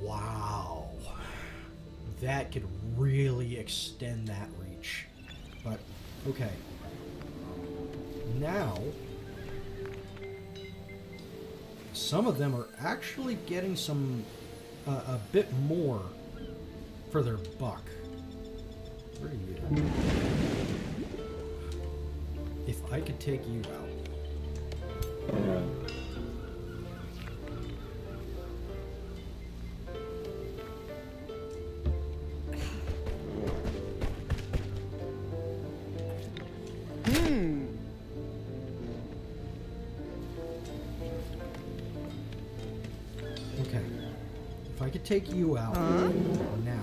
Wow. That could really extend that reach. But, okay. Now, some of them are actually getting some, a bit more for their buck. Where are you? If I could take you out. Okay. If I could take you out now.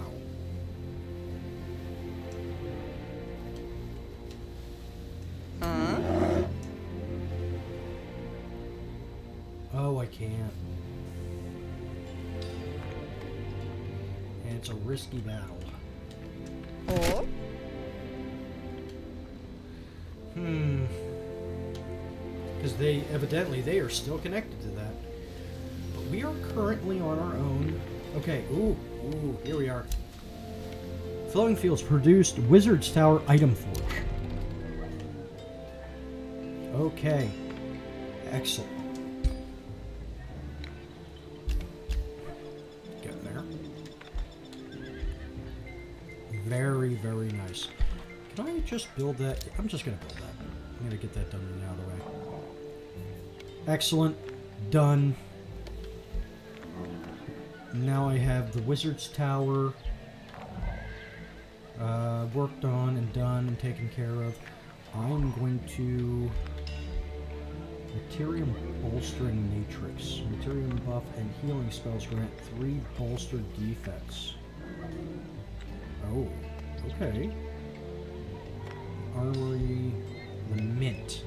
Oh, I can't. And it's a risky battle. Oh? Because they are still connected to that. But we are currently on our own. Okay, ooh, here we are. Flowing Fields produced Wizard's Tower Item Forge. Okay. Excellent. Getting there. Very, very nice. Can I just build that? I'm just going to build that. I'm going to get that done and out of the way. Excellent. Done. Now I have the Wizard's Tower worked on and done and taken care of. I'm going to Materium Bolstering Matrix. Materium buff and healing spells grant 3 bolstered defects. Oh, okay. Armory, the Mint.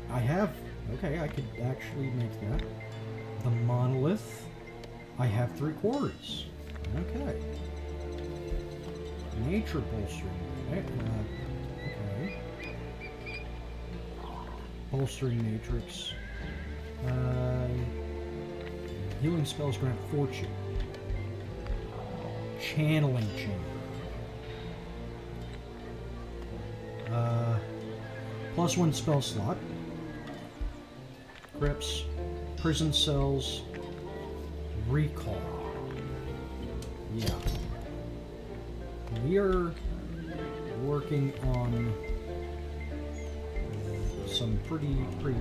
I have, okay, I could actually make that. The Monolith, I have 3 quarters. Okay. Nature Bolstering, okay. Bolstering Matrix. Healing spells grant fortune. Channeling Chamber. +1 spell slot. Crypts. Prison cells. Recall. Yeah. We are working on some pretty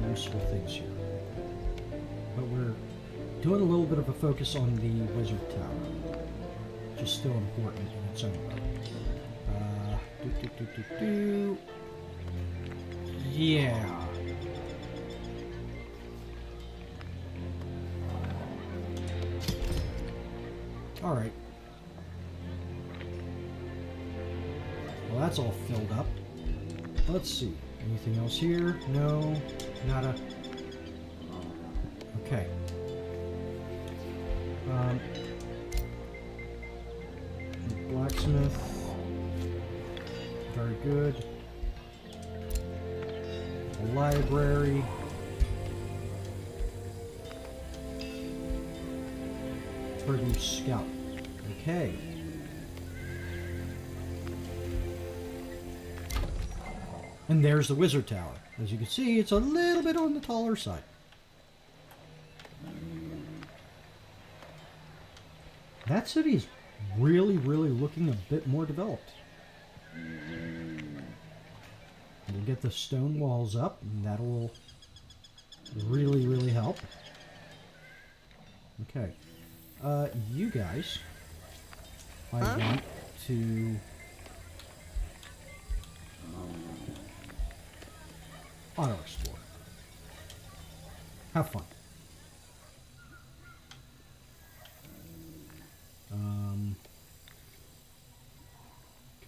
useful things here. But we're doing a little bit of a focus on the Wizard Tower, which is still important in its own way. Yeah. Alright. Well, that's all filled up. Let's see. Anything else here? No. Nada. Okay. Blacksmith. Very good. A library. Produce scout. Okay. And there's the wizard tower. As you can see, it's a little bit on the taller side. That city is really, really looking a bit more developed. We'll get the stone walls up, and that will really, really help. Okay. You guys, I want to auto-explore. Have fun.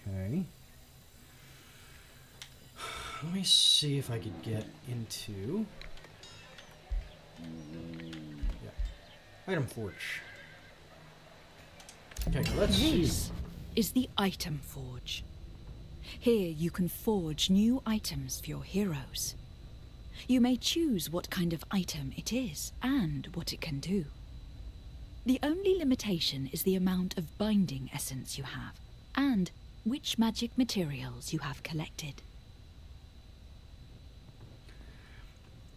Okay. Let me see if I could get into... Yeah. Item forge. Okay, let's see. This is the item forge. Here you can forge new items for your heroes. You may choose what kind of item it is and what it can do. The only limitation is the amount of binding essence you have and which magic materials you have collected.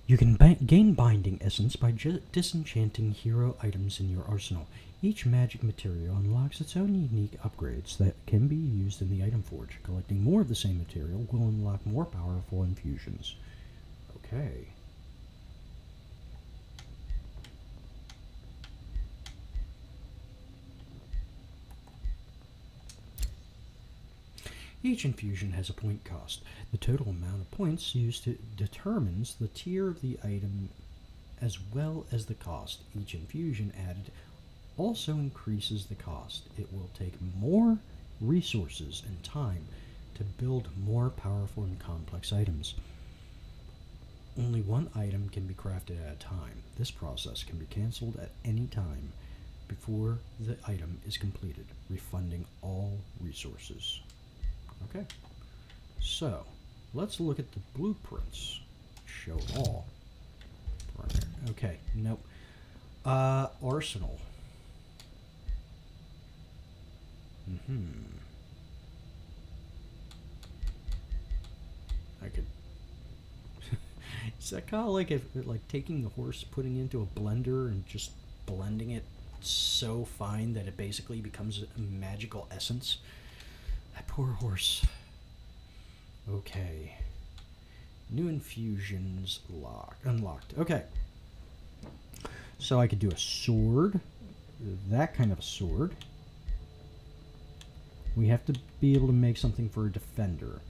You can gain binding essence by disenchanting hero items in your arsenal. Each magic material unlocks its own unique upgrades that can be used in the item forge. Collecting more of the same material will unlock more powerful infusions. Okay. Each infusion has a point cost. The total amount of points used determines the tier of the item as well as the cost. Each infusion added also increases the cost. It will take more resources and time to build more powerful and complex items. Only one item can be crafted at a time. This process can be cancelled at any time before the item is completed, refunding all resources. Okay, so let's look at the blueprints. Show all. Okay, nope. Arsenal. I could. Is that kind of like like taking the horse, putting into a blender, and just blending it so fine that it basically becomes a magical essence? That poor horse. Okay. New infusions unlocked. Okay. So I could do a sword. That kind of a sword. We have to be able to make something for a defender.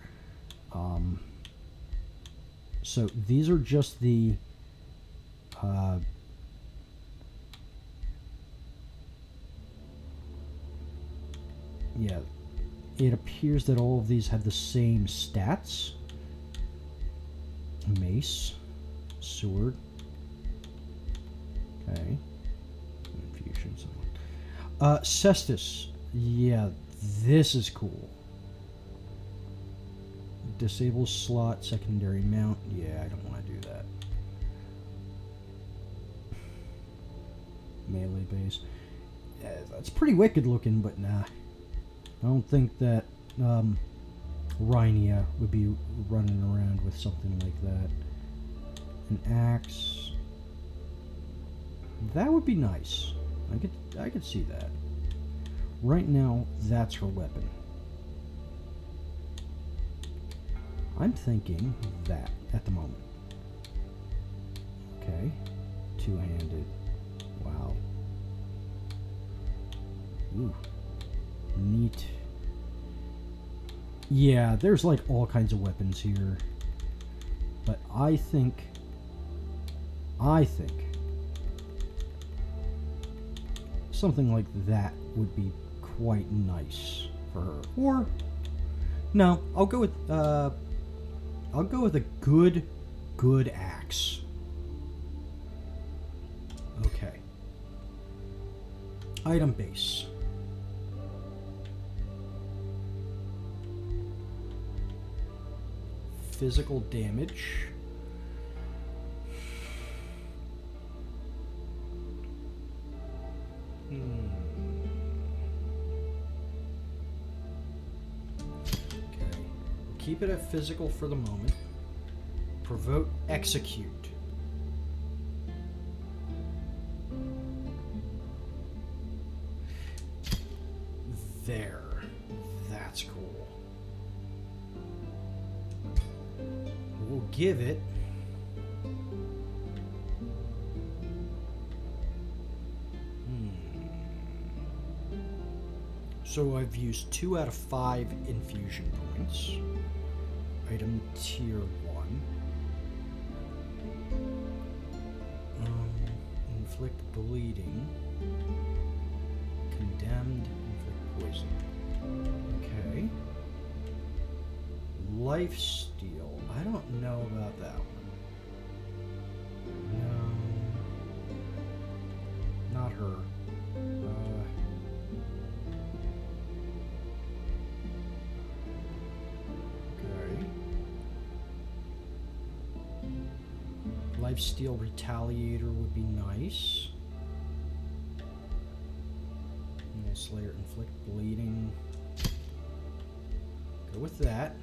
So these are just the... yeah. It appears that all of these have the same stats. Mace. Sword. Okay. Infusions. Cestus. Yeah, this is cool. Disable slot, secondary mount. Yeah, I don't want to do that. Melee base. Yeah, that's pretty wicked looking, but nah. I don't think that Rhynia would be running around with something like that. An axe. That would be nice. I could see that. Right now, that's her weapon. I'm thinking that at the moment. Okay. Two-handed. Wow. Ooh. Neat. Yeah, there's like all kinds of weapons here. But I think something like that would be quite nice for her. Or no, I'll go with a good axe. Okay. Item base. Physical damage. Okay. keep it at physical for the moment. Provoke execute. There. That's cool. We'll give it So I've used 2 out of 5 infusion points. Item tier 1. Inflict bleeding. Condemned. Inflict poison. Okay. Lifesteal. I don't know about that one. No. Not her. Lifesteal Retaliator would be nice. Slayer inflict bleeding. Go with that.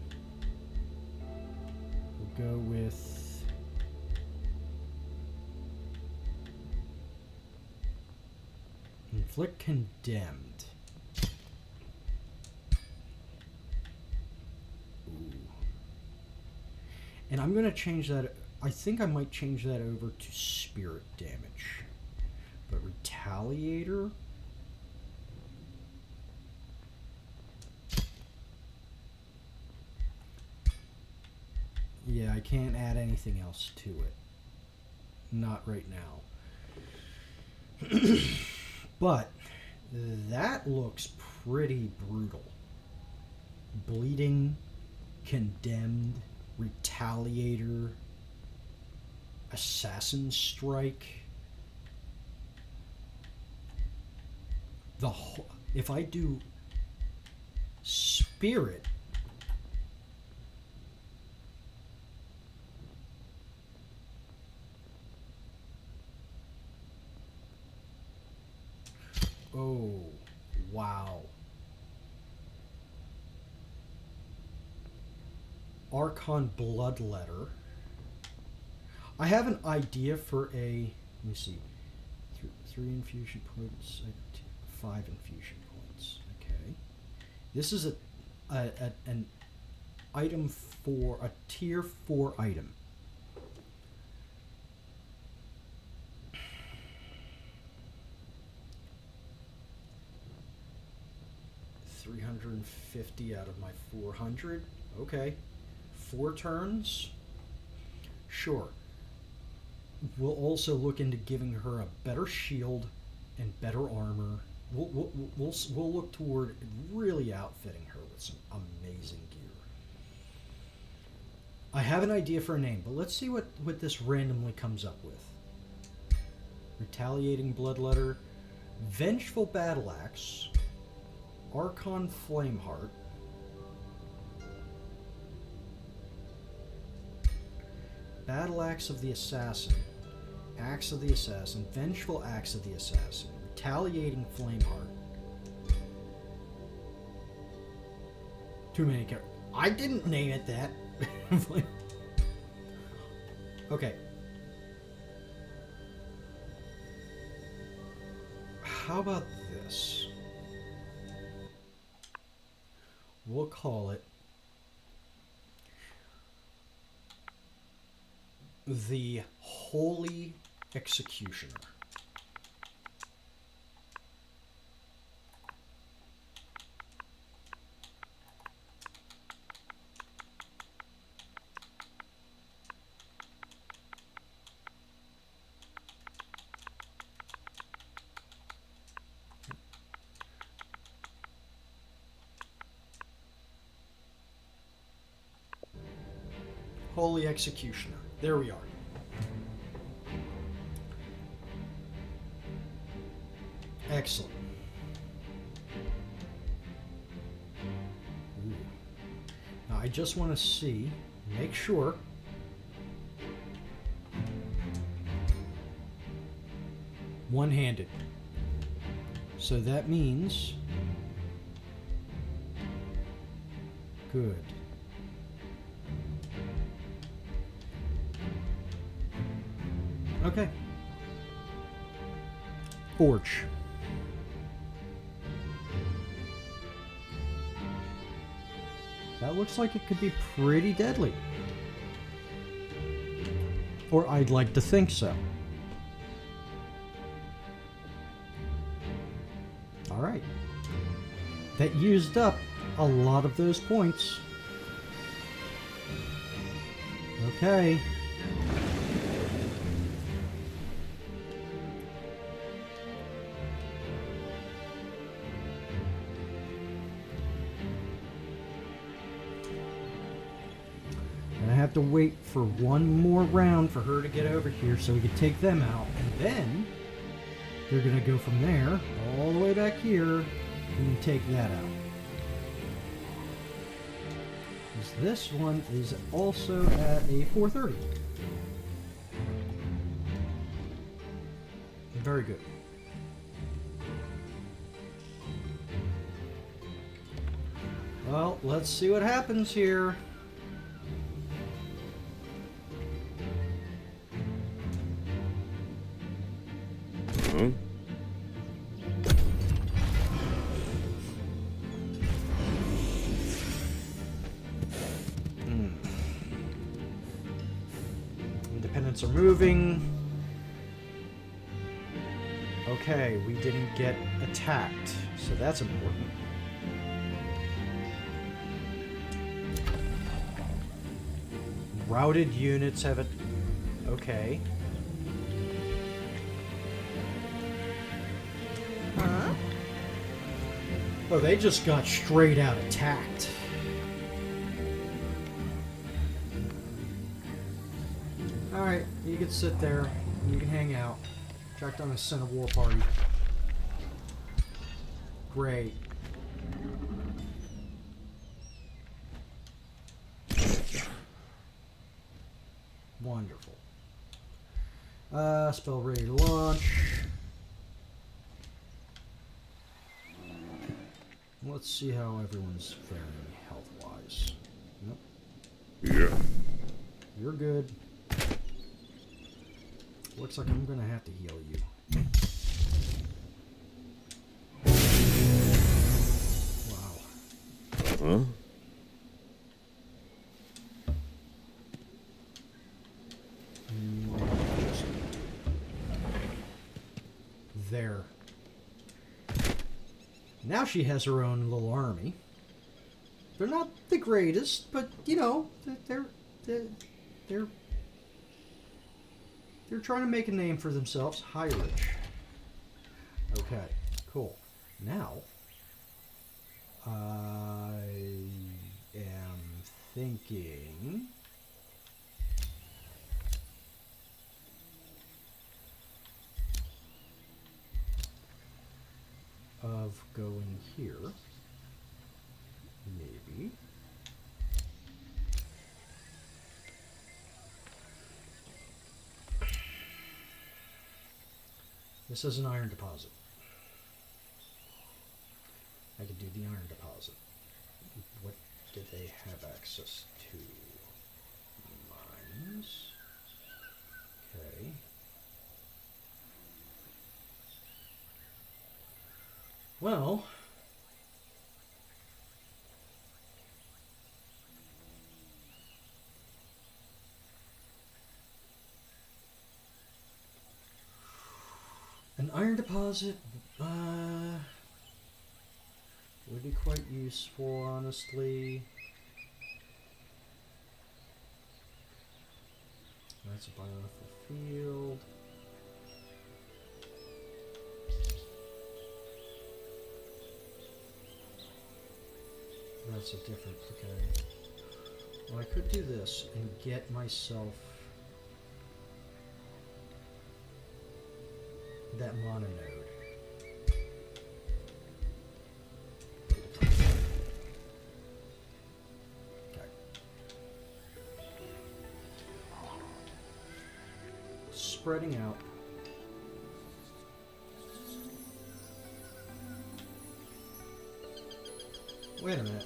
We'll go with inflict condemned. Ooh. And I'm going to change that. I think I might change that over to spirit damage. But Retaliator? Yeah, I can't add anything else to it. Not right now. But that looks pretty brutal. Bleeding, condemned, Retaliator, Assassin Strike. If I do Spirit, oh, wow. Archon Bloodletter. I have an idea for a, let me see, 3 infusion points, 5 infusion points, okay. This is an item for, a tier 4 item. $350 out of my 400, okay. 4 turns, sure. We'll also look into giving her a better shield and better armor. We'll look toward really outfitting her with some amazing gear. I have an idea for a name, but let's see what this randomly comes up with. Retaliating Bloodletter, Vengeful Battle Axe, Archon Flameheart, Battle Axe of the Assassin, Axe of the Assassin, Vengeful Axe of the Assassin, Retaliating Flameheart. Too many characters. I didn't name it that. Okay. How about this? We'll call it the Holy Executioner. Holy Executioner. There we are. Excellent. Ooh. Now I just want to see, make sure. One-handed. So that means good. Okay. Forge. That looks like it could be pretty deadly. Or I'd like to think so. Alright. That used up a lot of those points. Okay. And I have to wait for one more round for her to get over here so we can take them out. And then they're going to go from there all the way back here and take that out. Because this one is also at a 430. Very good. Well, let's see what happens here. Huh? Independents are moving. Okay, we didn't get attacked, so that's important. Routed units have it. Okay. Huh? Oh, they just got straight out attacked. Alright, you can sit there. You can hang out. Chakton has sent a war party. Great. Wonderful. Spell ready to launch. Let's see how everyone's faring health-wise. Yep. Yeah. You're good. Looks like I'm gonna have to heal you. Wow. Huh? There. Now she has her own little army. They're not the greatest, but you know, they're trying to make a name for themselves. High Rich. Okay, cool. Now, I am thinking of going here. Maybe. This is an iron deposit. I could do the iron deposit. What do they have access to? Mines. Okay. Well, an iron deposit would be quite useful, honestly. That's a buy off the field. That's a different, okay. Well, I could do this and get myself that mononode. Okay. Spreading out. Wait a minute.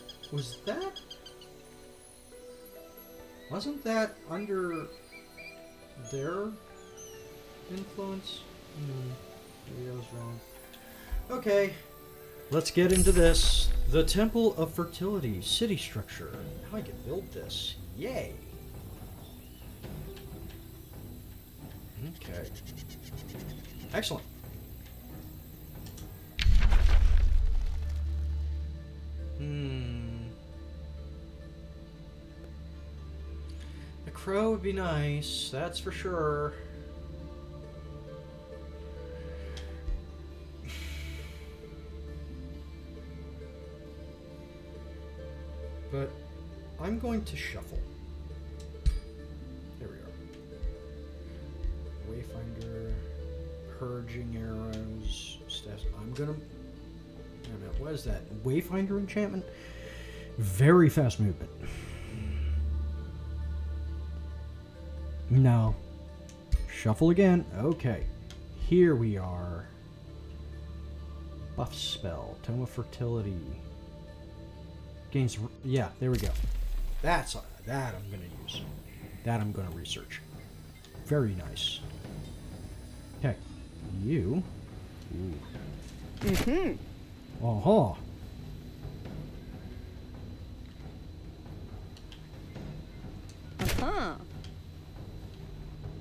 Wasn't that under there? Influence? Maybe I was wrong. Okay. Let's get into this. The Temple of Fertility city structure. Now I can build this. Yay. Okay. Excellent. The crow would be nice, that's for sure. But I'm going to shuffle. There we are. Wayfinder, purging arrows, staffs. I'm gonna. Wait a minute, what is that? Wayfinder enchantment? Very fast movement. No. Shuffle again. Okay. Here we are. Buff spell. Tome of Fertility. Gains. Yeah, there we go. That I'm gonna use. That I'm gonna research. Very nice. Okay. You. Ooh. Mm-hmm. Uh-huh. Uh-huh.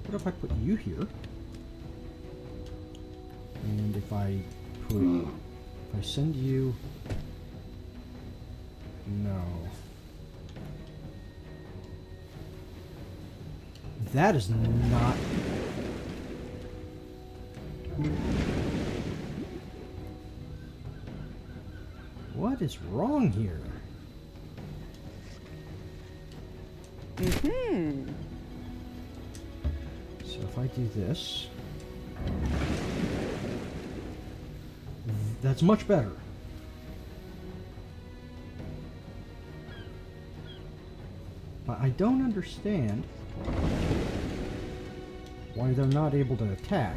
What if I put you here? And if I send you... No. That is not... What is wrong here? Mm-hmm. So if I do this... That's much better. But I don't understand why they're not able to attack.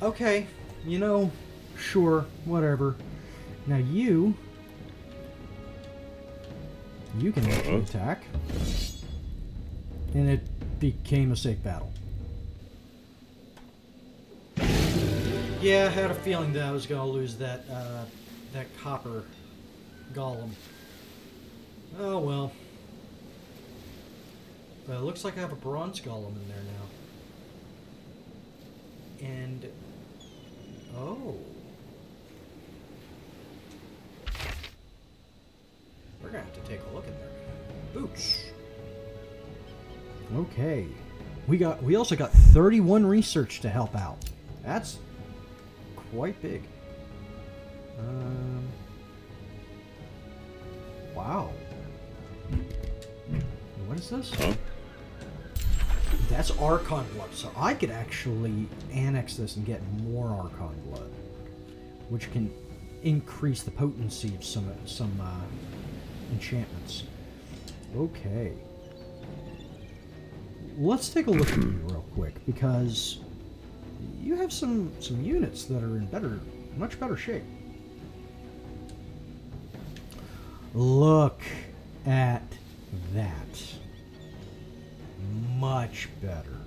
Okay, you know, sure, whatever. Now you can actually attack. And it became a safe battle. Yeah, I had a feeling that I was going to lose that copper golem. Oh well. But it looks like I have a bronze golem in there now. And... Oh. We're going to have to take a look in there. Boots. Okay. We also got 31 research to help out. That's quite big. Wow. What is this? Huh? That's Archon blood, so I could actually annex this and get more Archon blood, which can increase the potency of some enchantments. Okay. Let's take a look at you real quick, because you have some units that are in much better shape. Look at that. Much better.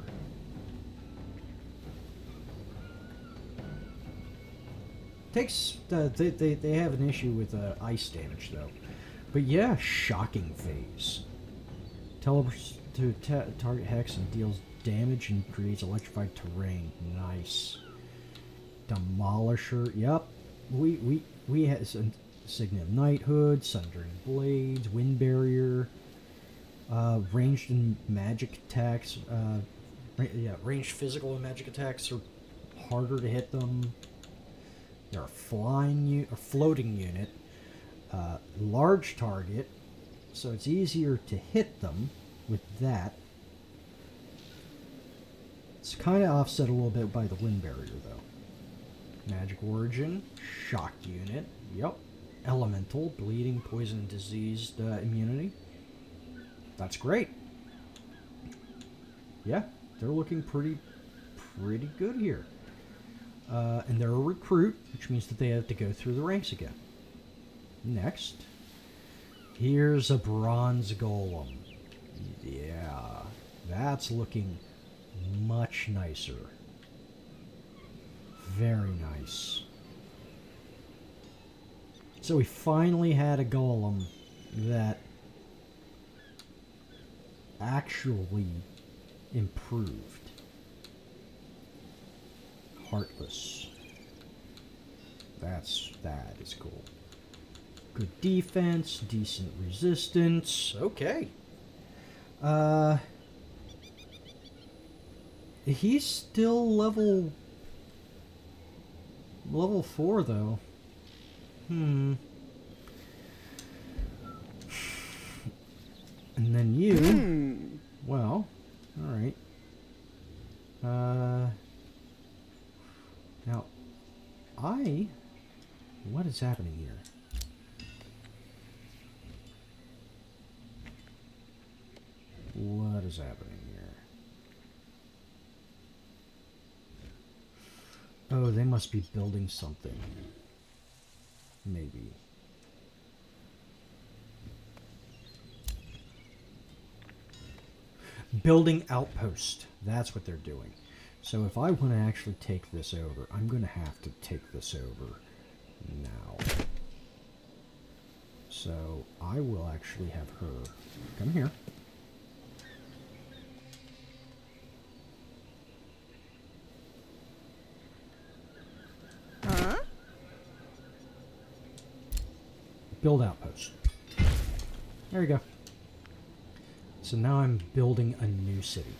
Takes they have an issue with ice damage though, but yeah, shocking phase. Teleports to target hex and deals damage and creates electrified terrain. Nice. Demolisher. Yep. We had Signet of Knighthood, Sundering Blades, Wind Barrier, ranged and magic attacks. Ranged physical and magic attacks are harder to hit them. They're a floating unit, large target, so it's easier to hit them with that. It's kind of offset a little bit by the Wind Barrier, though. Magic Origin, Shock Unit, yep. Elemental, Bleeding, Poison, and Diseased immunity. That's great. Yeah, they're looking pretty good here. And they're a recruit, which means that they have to go through the ranks again. Next, here's a bronze golem. That's looking much nicer. Very nice. So we finally had a golem that actually improved. Heartless. That is cool. Good defense, decent resistance. Okay. He's still level 4 though. And then you. Well, all right. Now, what is happening here? What is happening here? Oh, they must be building something. Maybe. Building outpost. That's what they're doing. So if I want to actually take this over, I'm going to have to take this over now. So I will actually have her come here. Huh? Build outpost. There you go. So now I'm building a new city.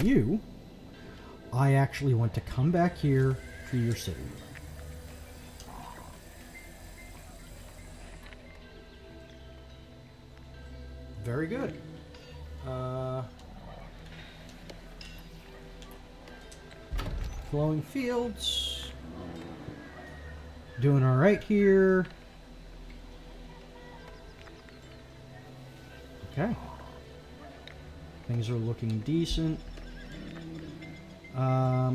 You, I actually want to come back here to your city. Very good. Flowing fields. Doing all right here. Okay. Things are looking decent. Let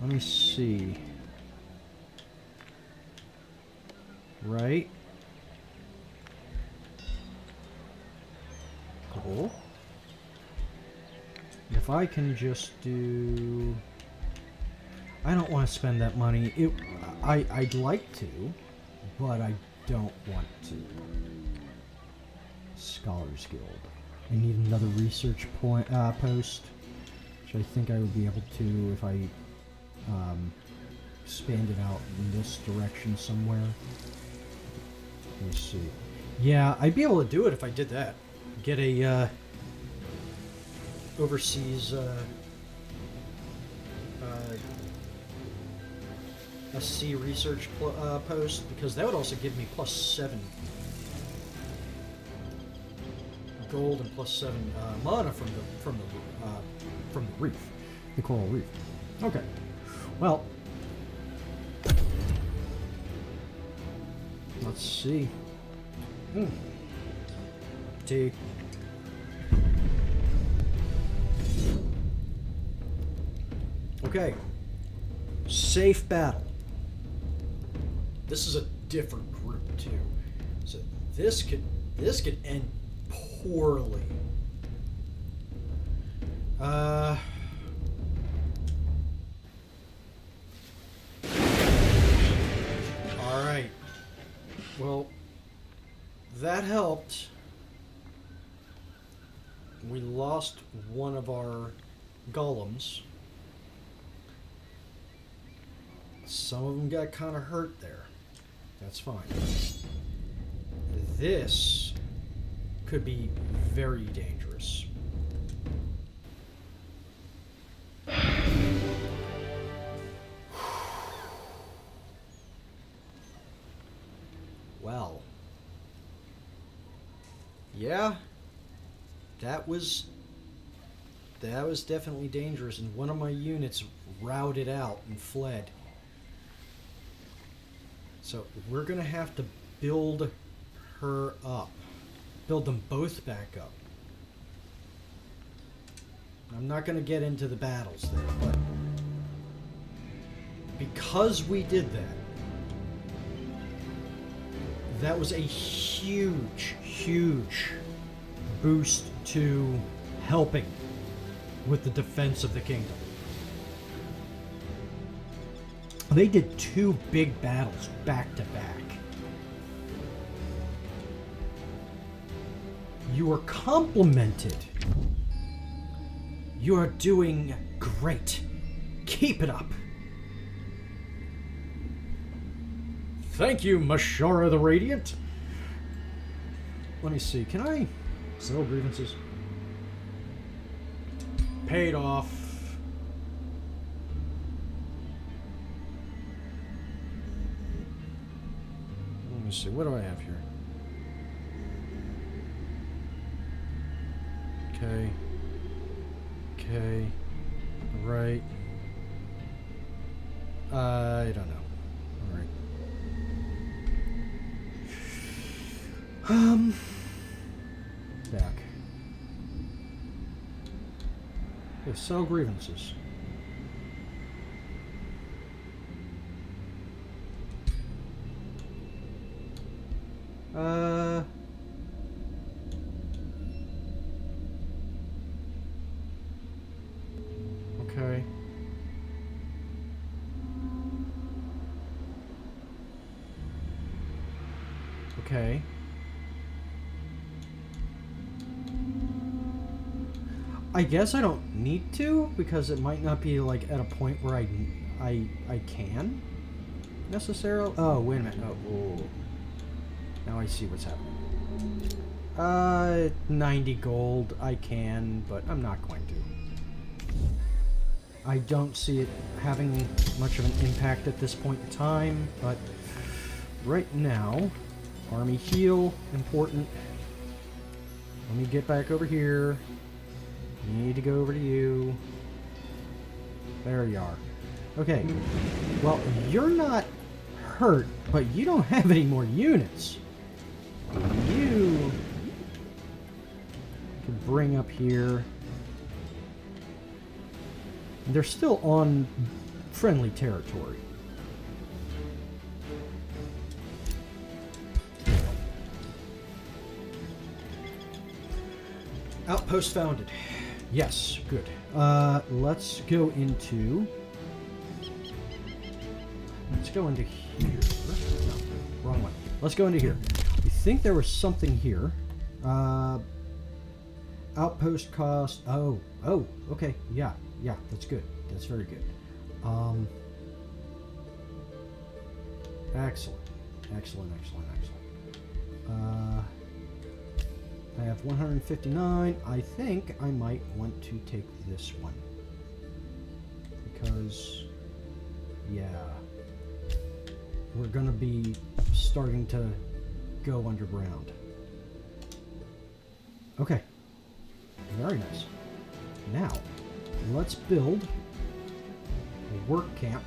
me see. Right. Cool. If I can just do... I don't want to spend that money. I'd like to, but I don't want to. Scholars Guild. I need another research post, which I think I would be able to if I expand it out in this direction somewhere. Let me see. Yeah, I'd be able to do it if I did that. Get a overseas SC research post, because that would also give me +7 gold and +7 mana from the reef, the coral reef. Okay, well, let's see. T. Okay, safe battle. This is a different group too, so this could end poorly. Alright. Well, that helped. We lost one of our golems. Some of them got kind of hurt there. That's fine. This could be very dangerous. Well, yeah, that was definitely dangerous, and one of my units routed out and fled. So we're gonna have to build her up. Build them both back up. I'm not going to get into the battles there, but because we did that, That was a huge, huge boost to helping with the defense of the kingdom. They did 2 big battles back to back. You are complimented. You are doing great. Keep it up. Thank you, Mashara the Radiant. Let me see. Can I settle grievances? Paid off. Let me see. What do I have here? Okay. Okay. Right. I don't know. Alright. Back. Okay, sell grievances. Okay. Okay. I guess I don't need to, because it might not be like at a point where I can necessarily. Oh, wait a minute. Oh, now I see what's happening. 90 gold. I can, but I'm not going to. I don't see it having much of an impact at this point in time, but right now, army heal, important. Let me get back over here. Need to go over to you. There you are. Okay. Well, you're not hurt, but you don't have any more units. You can bring up here. They're still on friendly territory. Outpost founded. Yes, good. Let's go into... Let's go into here. No, wrong one. Let's go into here. We think there was something here. Outpost cost... Oh, okay. Yeah, that's good. That's very good. Excellent. I have 159. I think I might want to take this one. Because, yeah, we're going to be starting to go underground. Okay. Very nice. Now, let's build a work camp.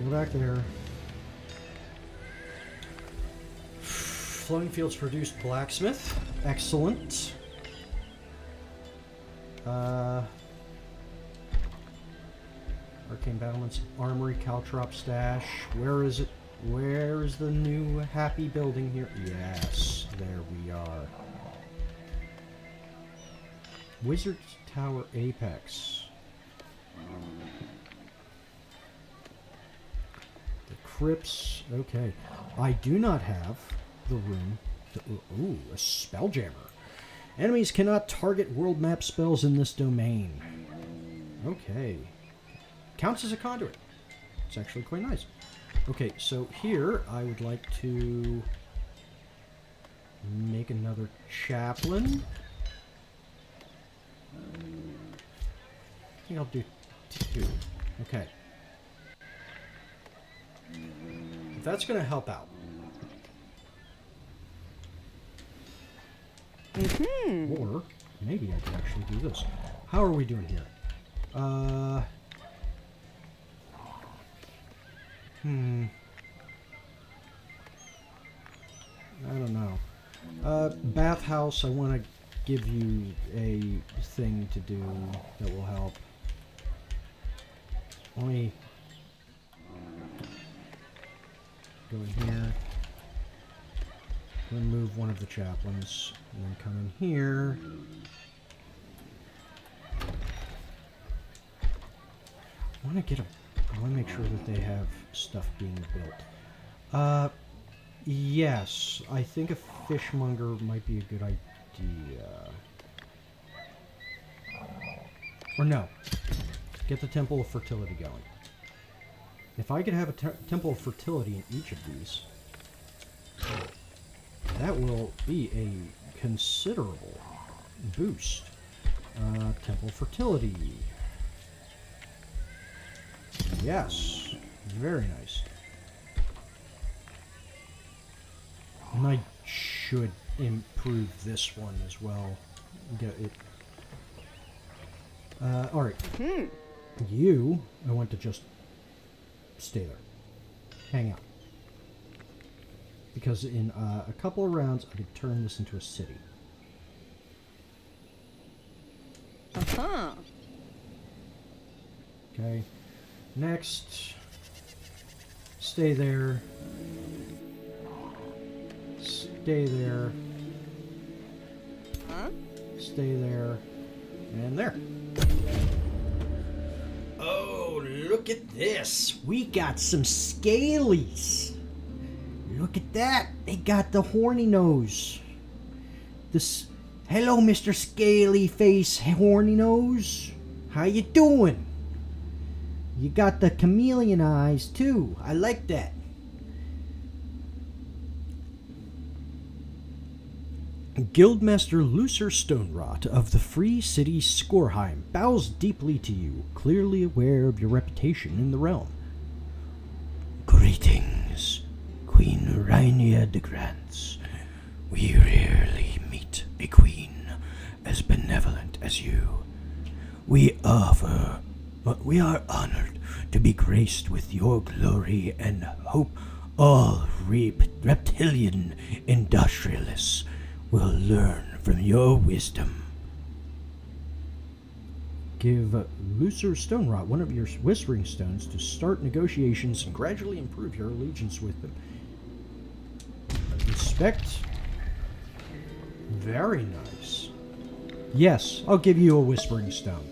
Go back there. Flowing fields produced blacksmith. Excellent. Arcane battlements, armory, caltrop stash. Where is it? Where is the new happy building here? Yes, there we are. Wizard's Tower Apex. The crypts. Okay. I do not have the room to... Ooh, a spelljammer. Enemies cannot target world map spells in this domain. Okay. Counts as a conduit. It's actually quite nice. Okay, so here I would like to make another chaplain. I think I'll do 2. Okay. That's going to help out. Or maybe I can actually do this. How are we doing here? I don't know. Bathhouse, I want to give you a thing to do that will help. Let me go in here. Then move one of the chaplains, and then come in here. I want to make sure that they have stuff being built. Yes, I think a fishmonger might be a good idea. Or no, get the Temple of Fertility going. If I could have a Temple of Fertility in each of these, that will be a considerable boost. Temple of Fertility. Yes, very nice. And I should improve this one as well. Get it. Alright. You, I want to just stay there. Hang out. Because in a couple of rounds, I could turn this into a city. Uh-huh. Okay. Next. Stay there. Stay there. Huh? Stay there. And there. Oh, look at this. We got some scalies. Look at that. They got the horny nose. This. Hello, Mr. Scaly Face Horny Nose. How you doing? You got the chameleon eyes, too. I like that. Guildmaster Lucer Stonerot of the Free City Skorheim bows deeply to you, clearly aware of your reputation in the realm. Greetings, Queen Rhynia de Grants. We rarely meet a queen as benevolent as you. We are honored to be graced with your glory and hope all reptilian industrialists will learn from your wisdom. Give Lucer Stonerot one of your Whispering Stones to start negotiations and gradually improve your allegiance with them. Inspect. Very nice. Yes, I'll give you a Whispering Stone.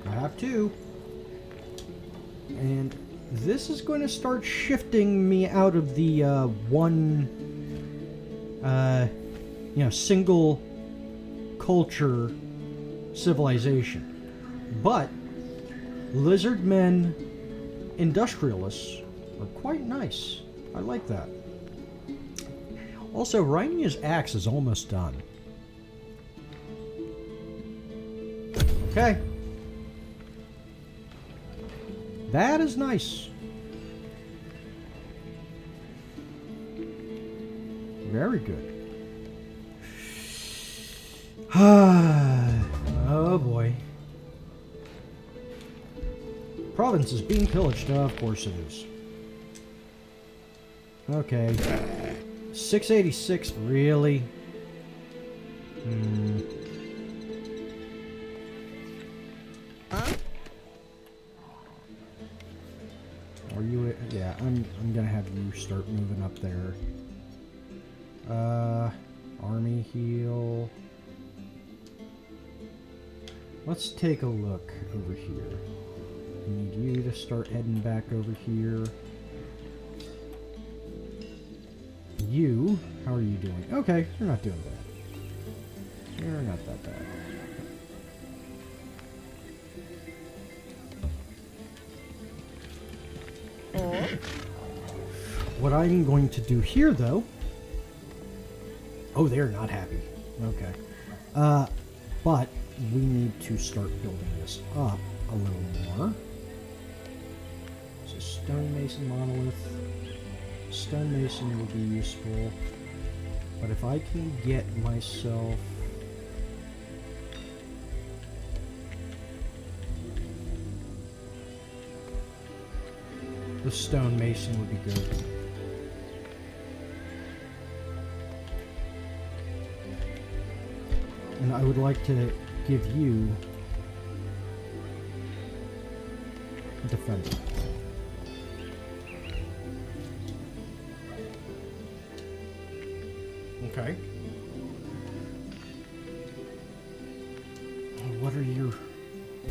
I have two. And this is going to start shifting me out of the single culture civilization. But lizard men industrialists are quite nice. I like that. Also, Rhynia's axe is almost done. Okay. That is nice. Very good. Oh boy. Province is being pillaged. Of course it is. Okay. 686, really? Huh? Are you? Yeah, I'm gonna have you start moving up there. Army heal. Let's take a look over here. I need you to start heading back over here. You, how are you doing? Okay, you're not doing bad. You're not that bad. What I'm going to do here, though... Oh, they're not happy. Okay. But we need to start building this up a little more. So stonemason monolith. Stonemason will be useful. But if I can get myself... The stone mason would be good. And I would like to give you defender. Okay. What are your...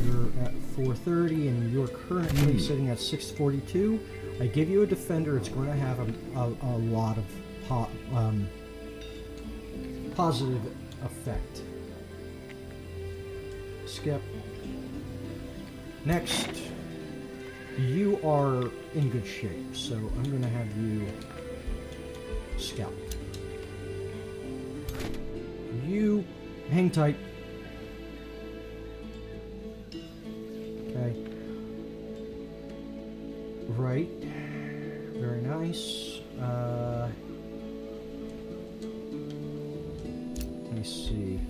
You're at 430 and you're currently sitting at 642. I give you a defender, it's going to have a lot of positive effect. Skip. Next, you are in good shape, so I'm going to have you scout. You hang tight. Okay. Right. Very nice. Let me see.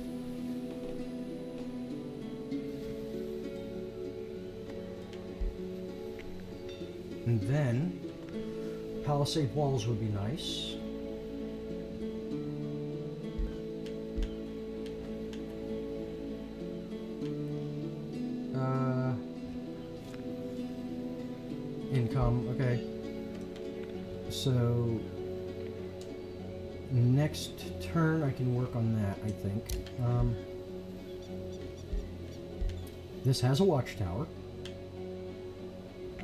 And then, palisade walls would be nice. Income, okay. So, next turn I can work on that, I think. This has a watchtower.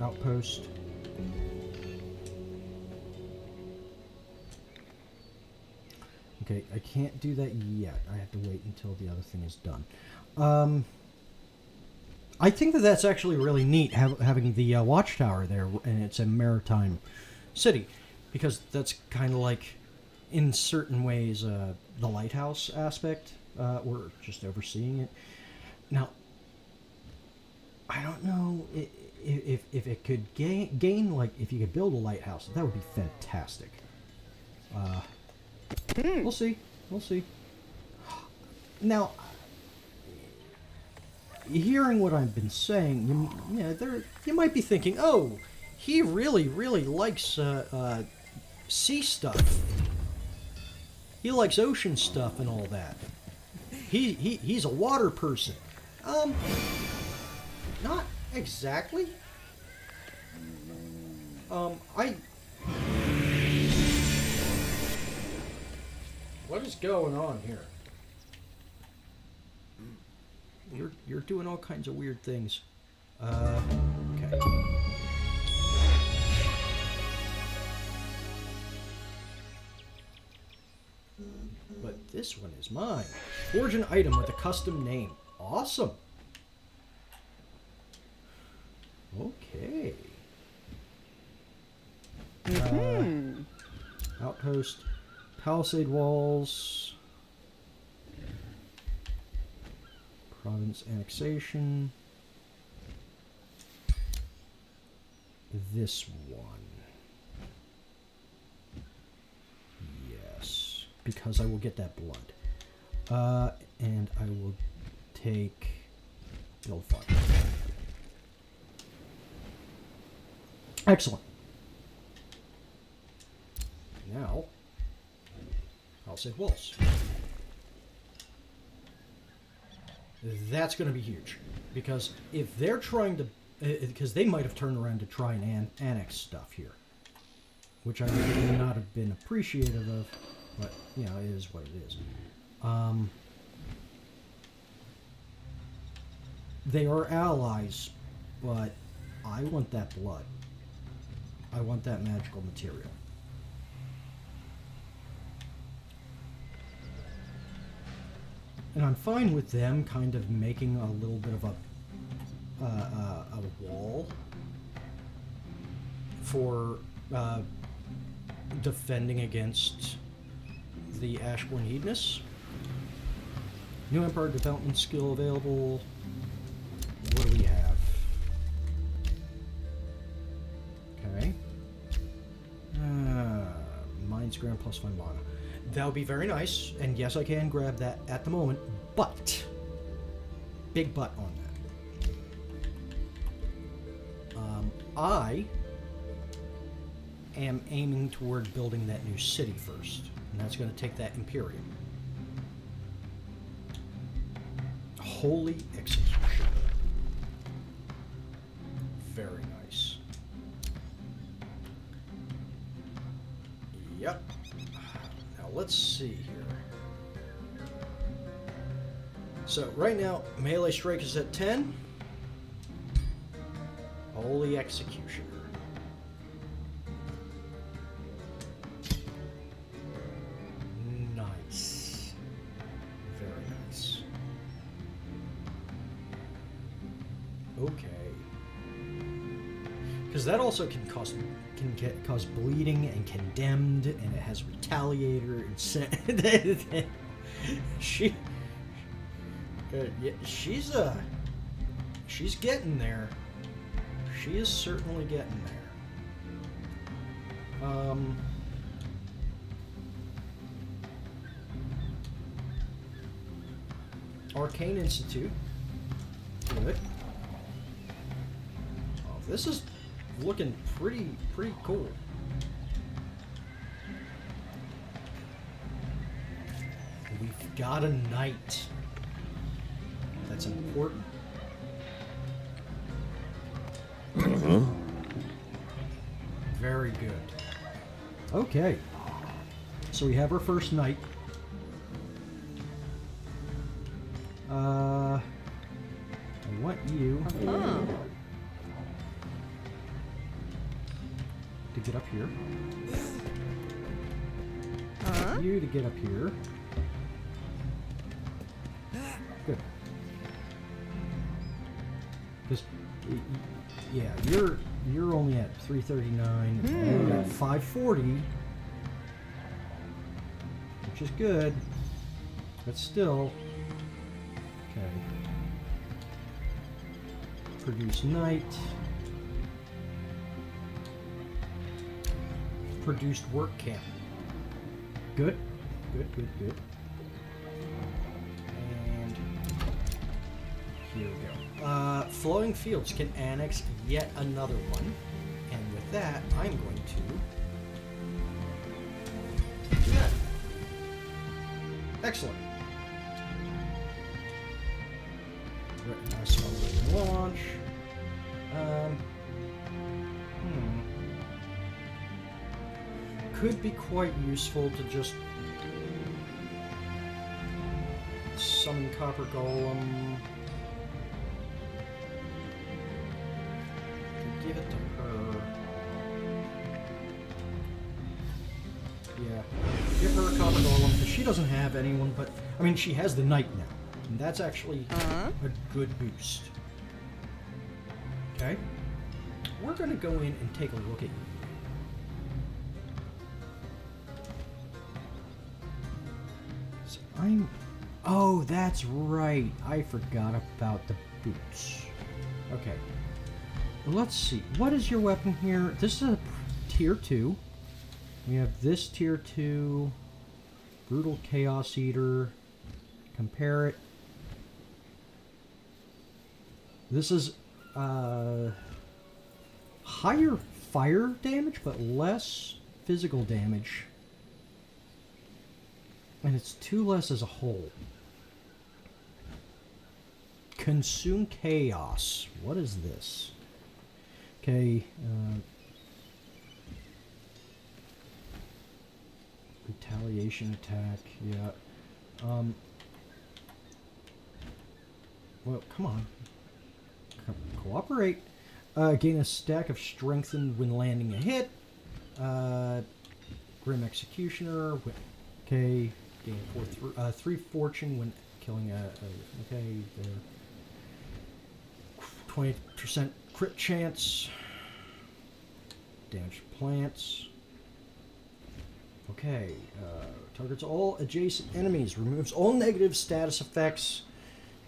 Outpost. Okay, I can't do that yet. I have to wait until the other thing is done. I think that that's actually really neat, having the watchtower there, and it's a maritime city, because that's kind of like, in certain ways, the lighthouse aspect, or just overseeing it. Now, I don't know if it could gain, like, if you could build a lighthouse, that would be fantastic. We'll see. We'll see. Now, hearing what I've been saying, you might be thinking, oh, he really likes sea stuff. He likes ocean stuff and all that. He's a water person. Not exactly. What is going on here? You're doing all kinds of weird things. Okay. But this one is mine. Forge an item with a custom name. Awesome. Okay. Outpost. Palisade walls. Province annexation. This one. Yes. Because I will get that blood. And I will take build fund. Excellent. Now, Palisade walls. That's going to be huge, because if they're trying to, because they might have turned around to try and annex stuff here, which I would not have been appreciative of, but you know, it is what it is. They are allies, but I want that blood. I want that magical material. And I'm fine with them kind of making a little bit of a wall for defending against the Ashborn Hedonists. New Empire development skill available. What do we have? Okay. Mind's Grand plus 5 mana. That would be very nice, and yes, I can grab that at the moment, but big but on that. I am aiming toward building that new city first. And that's going to take that Imperium. Holy Execution. Very nice. Yep. Now let's see here. So right now, melee strike is at 10. Holy Executioner. Nice. Very nice. Okay. Because that also can cause bleeding and condemned, and it has retaliator and yeah, she's getting there. She is certainly getting there. Arcane Institute. Good. Oh, this is looking pretty cool. We've got a knight. That's important. Very good. Okay. So we have our first knight. I want you to get up here. You to get up here. Good. Because, yeah, you're only at 339. You're at 540, which is good, but still. Okay. Produce knight. Produced work camp. Good. Good. And here we go. Flowing Fields can annex yet another one. And with that, I'm going to do that. Excellent. Launch. Could be quite useful to just summon Copper Golem. Give it to her. Yeah. Give her a Copper Golem, because she doesn't have anyone but... I mean, she has the Knight now. And that's actually a good boost. Okay. We're going to go in and take a look at you. So oh, that's right. I forgot about the boots. Okay. Let's see. What is your weapon here? This is a tier 2. We have this tier 2. Brutal Chaos Eater. Compare it. This is higher fire damage, but less physical damage. And it's 2 less as a whole. Consume Chaos. What is this? Okay. Retaliation attack. Yeah. Well, come on. Cooperate. Gain a stack of strengthened when landing a hit. Grim Executioner. Okay. Gain 3 fortune when killing a okay. 20% crit chance. Damage plants. Okay. Targets all adjacent enemies. Removes all negative status effects.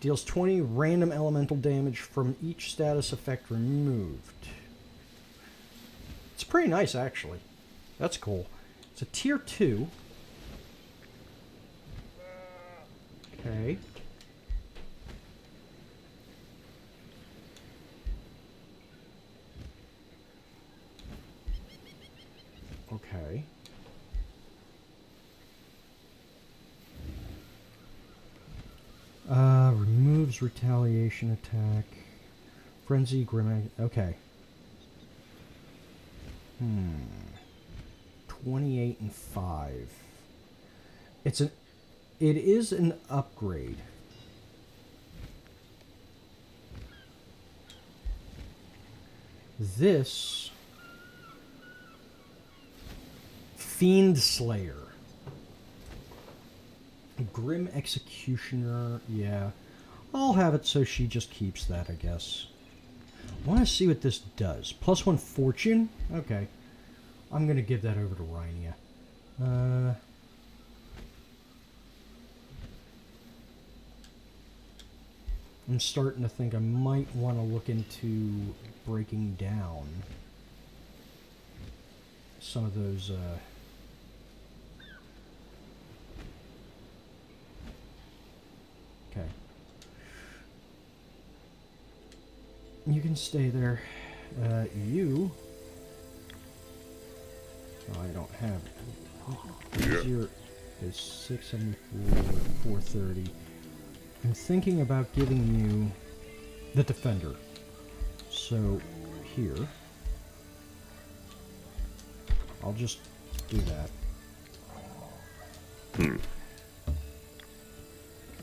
Deals 20 random elemental damage from each status effect removed. It's pretty nice, actually. That's cool. It's a tier 2. Okay. Plus retaliation attack. Frenzy, grim. Okay. 28 and 5. It is an upgrade. This Fiend Slayer. Grim Executioner, yeah. I'll have it so she just keeps that, I guess. I want to see what this does. +1 fortune? Okay. I'm going to give that over to Rhynia. I'm starting to think I might want to look into breaking down some of those, okay. You can stay there. You... Oh, I don't have it. Zero is 674, 430. I'm thinking about giving you the Defender. So, here. I'll just do that.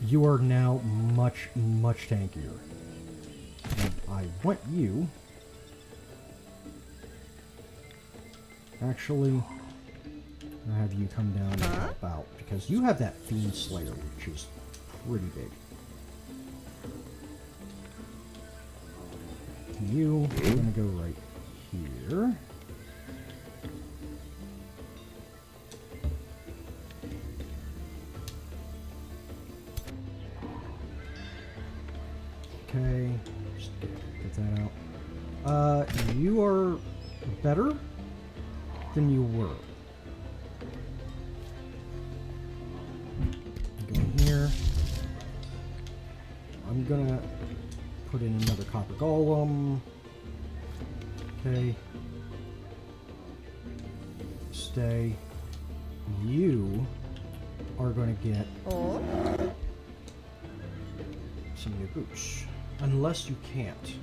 You are now much, much tankier. And I want you... Actually, I'll have you come down and help out, because you have that Fiend Slayer, which is pretty big. You are going to go right here. Okay, just get that out. You are better than you were. Go in here. I'm gonna put in another copper golem. Okay. Stay. You are gonna get some new boots. Unless you can't.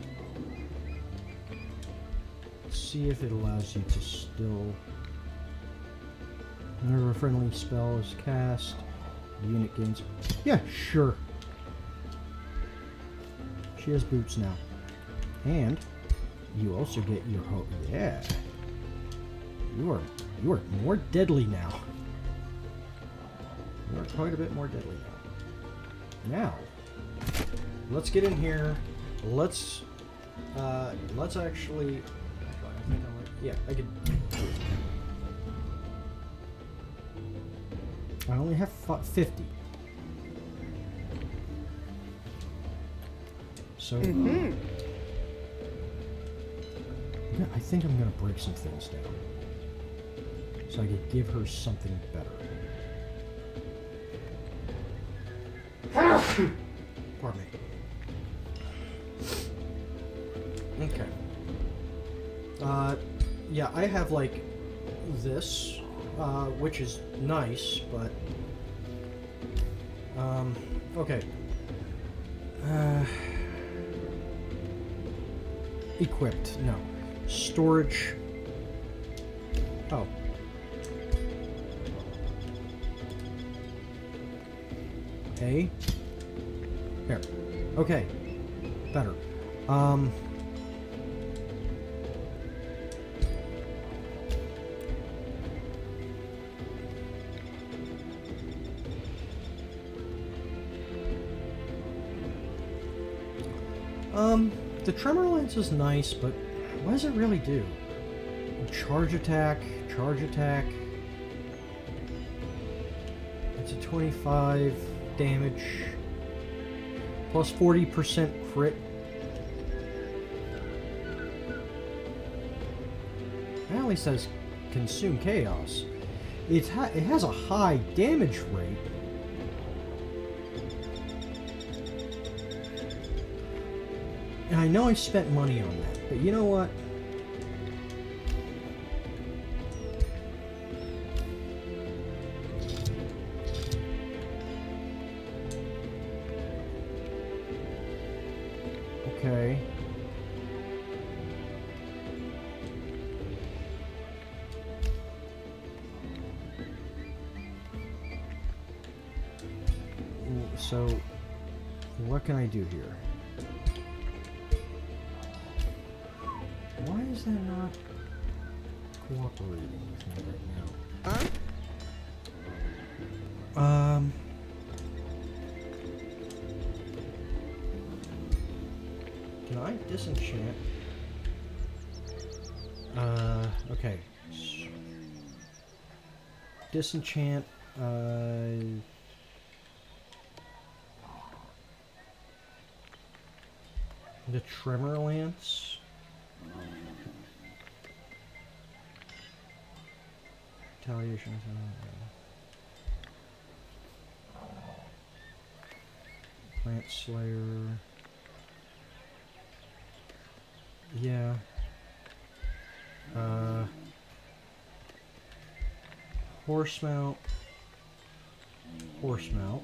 Let's see if it allows you to still... Whenever a friendly spell is cast, the unit gains... Yeah, sure. She has boots now. And you also get your... Yeah. You are more deadly now. You are quite a bit more deadly now. Now, let's get in here. Let's actually... I think I'm right. Yeah, I could... I only have 50. So, yeah, I think I'm going to break some things down. So I could give her something better. Pardon me. Okay. Yeah, I have, like, this, which is nice, but... okay. Equipped, no. Storage... Oh. A. Here. Okay. Better. The Tremor Lance is nice, but what does it really do? Charge attack, charge attack. It's a 25 damage. Plus 40% crit. It at least says Consume Chaos. It has a high damage rate. And I know I spent money on that, but you know what? Okay. So, what can I do here? Why is that not cooperating with me right now? Can I disenchant? Okay. Disenchant, the Tremor Lance. Retaliation. Plant Slayer. Yeah. Horse mount. Horse mount.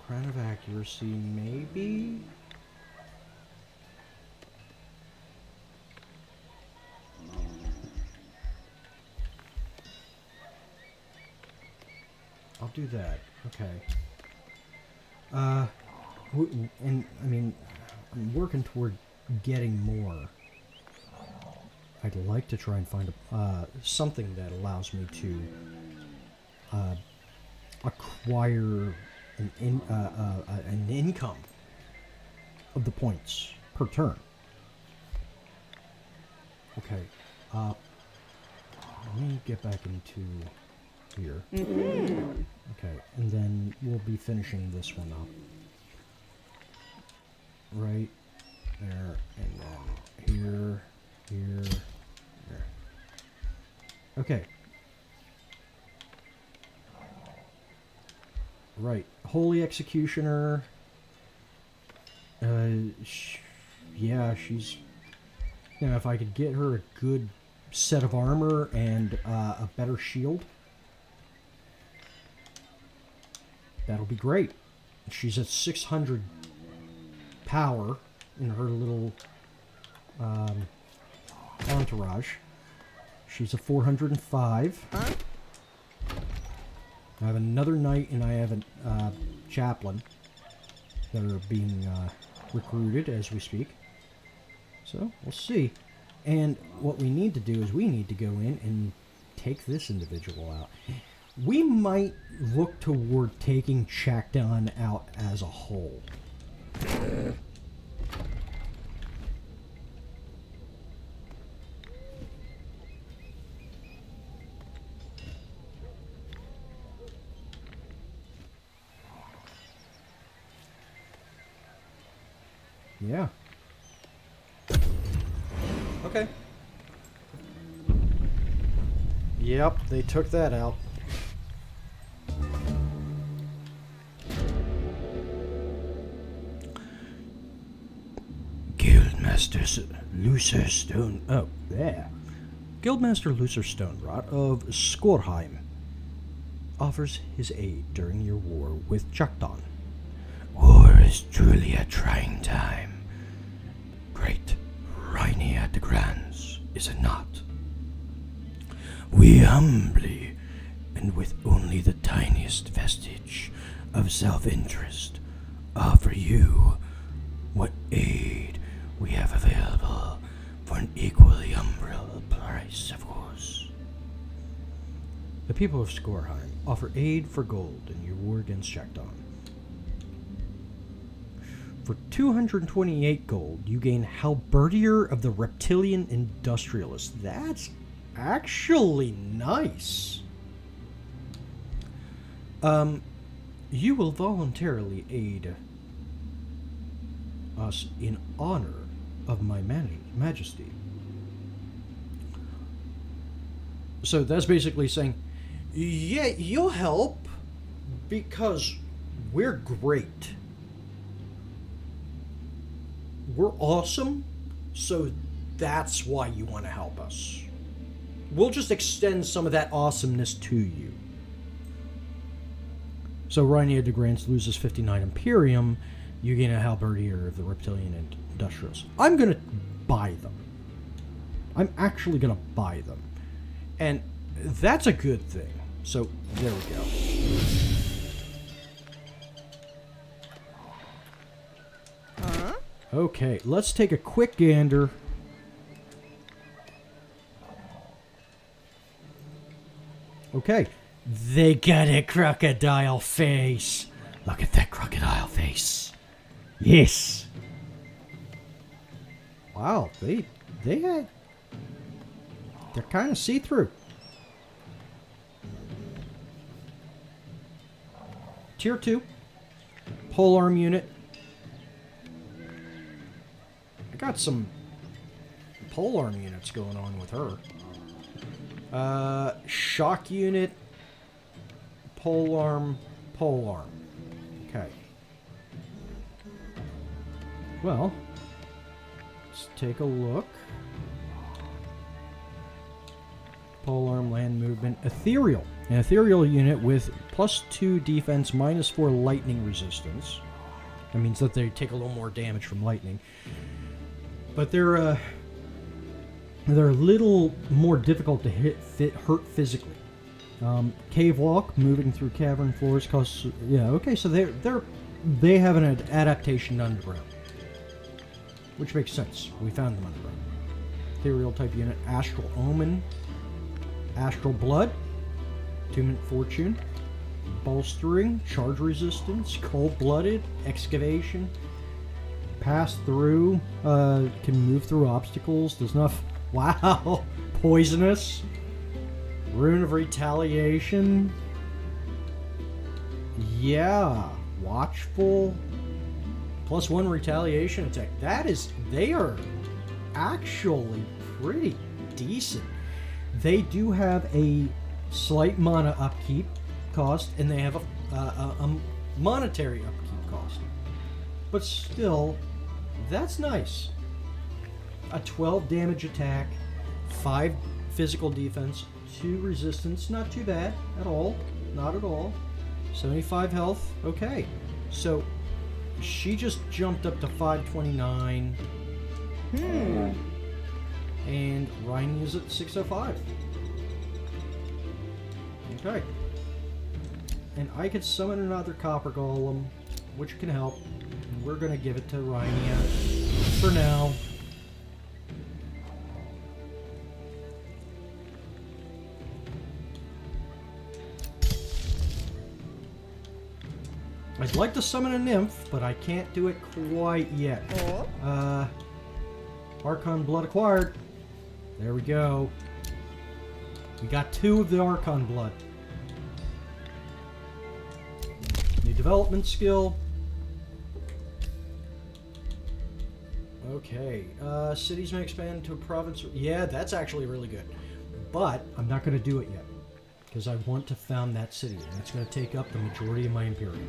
Crown of Accuracy, maybe? I'll do that. Okay. And, I mean, I'm working toward getting more. I'd like to try and find something that allows me to acquire an income of the points per turn. Okay. Let me get back into here. Okay, and then we'll be finishing this one up. Right there, and then here, there. Okay. Right, Holy Executioner. Yeah, she's... You know, if I could get her a good set of armor and a better shield, that'll be great. She's at 600 power in her little entourage. She's a 405. I have another knight and I have a chaplain that are being recruited as we speak. So, we'll see. And what we need to do is we need to go in and take this individual out. We might look toward taking Chakton out as a whole. Yeah. Okay. Yep, they took that out. Guildmaster Lucerstone. Oh, there. Guildmaster Lucerstonerot of Skorheim offers his aid during your war with Chakton. War is truly a trying time. Great Rhynia de Grands, is it not? We humbly, and with only the tiniest vestige of self-interest, offer you what aid we have available for an equally humble price, of course. The people of Skorheim offer aid for gold in your war against Chakton. For 228 gold, you gain Halberdier of the Reptilian Industrialist. That's actually nice. You will voluntarily aid us in honor of my majesty. So that's basically saying, yeah, you'll help because we're great. We're awesome, so that's why you want to help us. We'll just extend some of that awesomeness to you. So Rhynia de Grance loses 59 Imperium. You gain a halberdier of the Reptilian Industrials. I'm going to buy them. I'm actually going to buy them. And that's a good thing. So there we go. Huh? Okay, let's take a quick gander. Okay. They got a crocodile face. Look at that crocodile face. Yes. Wow, they're kind of see-through. Tier 2. Polearm unit. I got some polearm units going on with her. Shock unit. Polearm. Okay. Well, let's take a look. Polearm, land movement, ethereal. An ethereal unit with +2 defense, -4 lightning resistance. That means that they take a little more damage from lightning. But they're a little more difficult to hurt physically. Cave walk, moving through cavern floors, costs. Yeah, okay, so they have an adaptation to underground, which makes sense. We found them underground. Ethereal type unit, astral omen, astral blood, attunement fortune, bolstering, charge resistance, cold-blooded, excavation, pass through, can move through obstacles, does not. Wow, poisonous. Rune of Retaliation. Yeah. Watchful. +1 retaliation attack. They are actually pretty decent. They do have a slight mana upkeep cost, and they have a monetary upkeep cost. But still, that's nice. A 12 damage attack, 5 physical defense, 2 resistance, not too bad at all. Not at all. 75 health, okay. So, she just jumped up to 529. And Rhynia is at 605. Okay. And I could summon another Copper Golem, which can help. And we're going to give it to Rhynia for now. I'd like to summon a nymph, but I can't do it quite yet. Oh. Archon blood acquired. There we go. We got 2 of the Archon blood. New development skill. Okay. Cities may expand to a province. Yeah, that's actually really good. But I'm not going to do it yet, because I want to found that city, and it's going to take up the majority of my Imperium.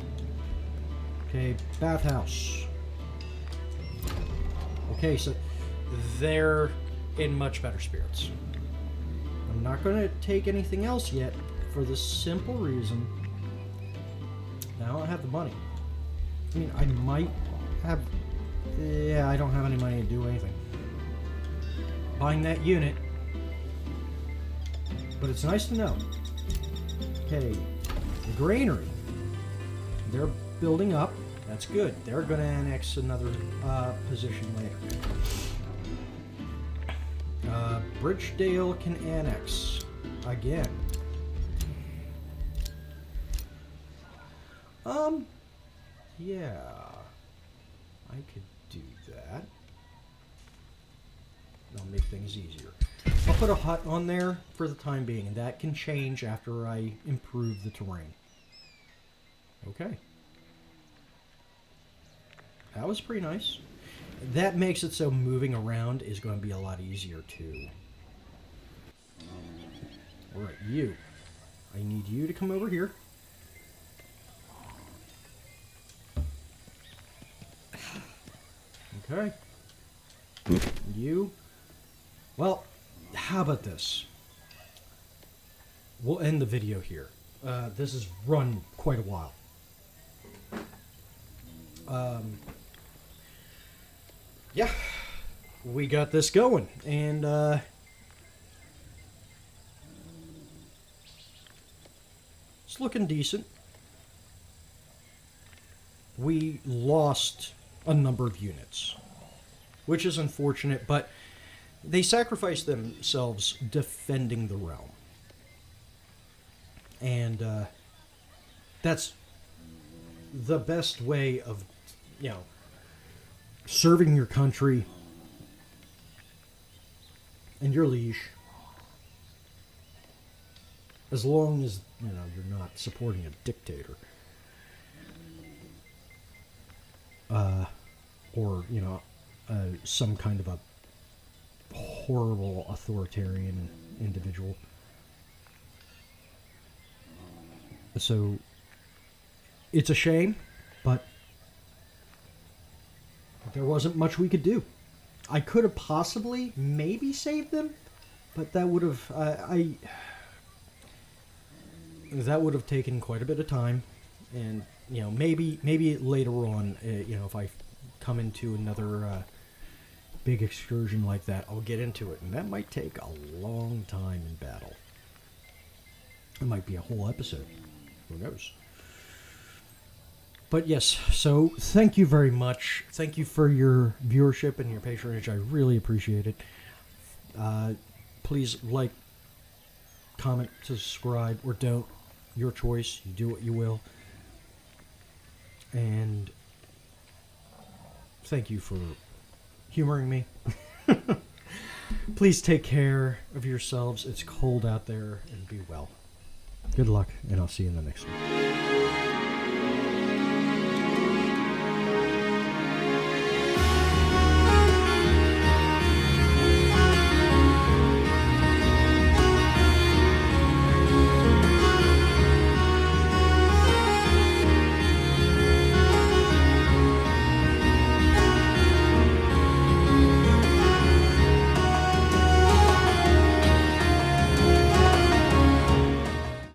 Okay, bathhouse. Okay, so they're in much better spirits. I'm not going to take anything else yet, for the simple reason that I don't have the money. I mean, I might have... Yeah, I don't have any money to do anything. Buying that unit. But it's nice to know. Okay, the granary. They're building up. That's good. They're going to annex another position later. Bridgedale can annex again. Yeah, I could do that. That'll make things easier. I'll put a hut on there for the time being, and that can change after I improve the terrain. Okay. That was pretty nice. That makes it so moving around is going to be a lot easier too. Alright, you. I need you to come over here. Okay. You. Well, how about this? We'll end the video here. This has run quite a while. Yeah, we got this going, and it's looking decent. We lost a number of units, which is unfortunate, but they sacrificed themselves defending the realm. And that's the best way of, serving your country and your liege, as long as, you're not supporting a dictator. Or, some kind of a horrible authoritarian individual. So, it's a shame, but there wasn't much we could do. I could have possibly, maybe saved them, but that would have, that would have taken quite a bit of time, and maybe later on, if I come into another big excursion like that, I'll get into it, and that might take a long time in battle. It might be a whole episode. Who knows? But yes, so thank you very much. Thank you for your viewership and your patronage. I really appreciate it. Please like, comment, subscribe, or don't. Your choice. You do what you will. And thank you for humoring me. Please take care of yourselves. It's cold out there, and be well. Good luck, and I'll see you in the next one.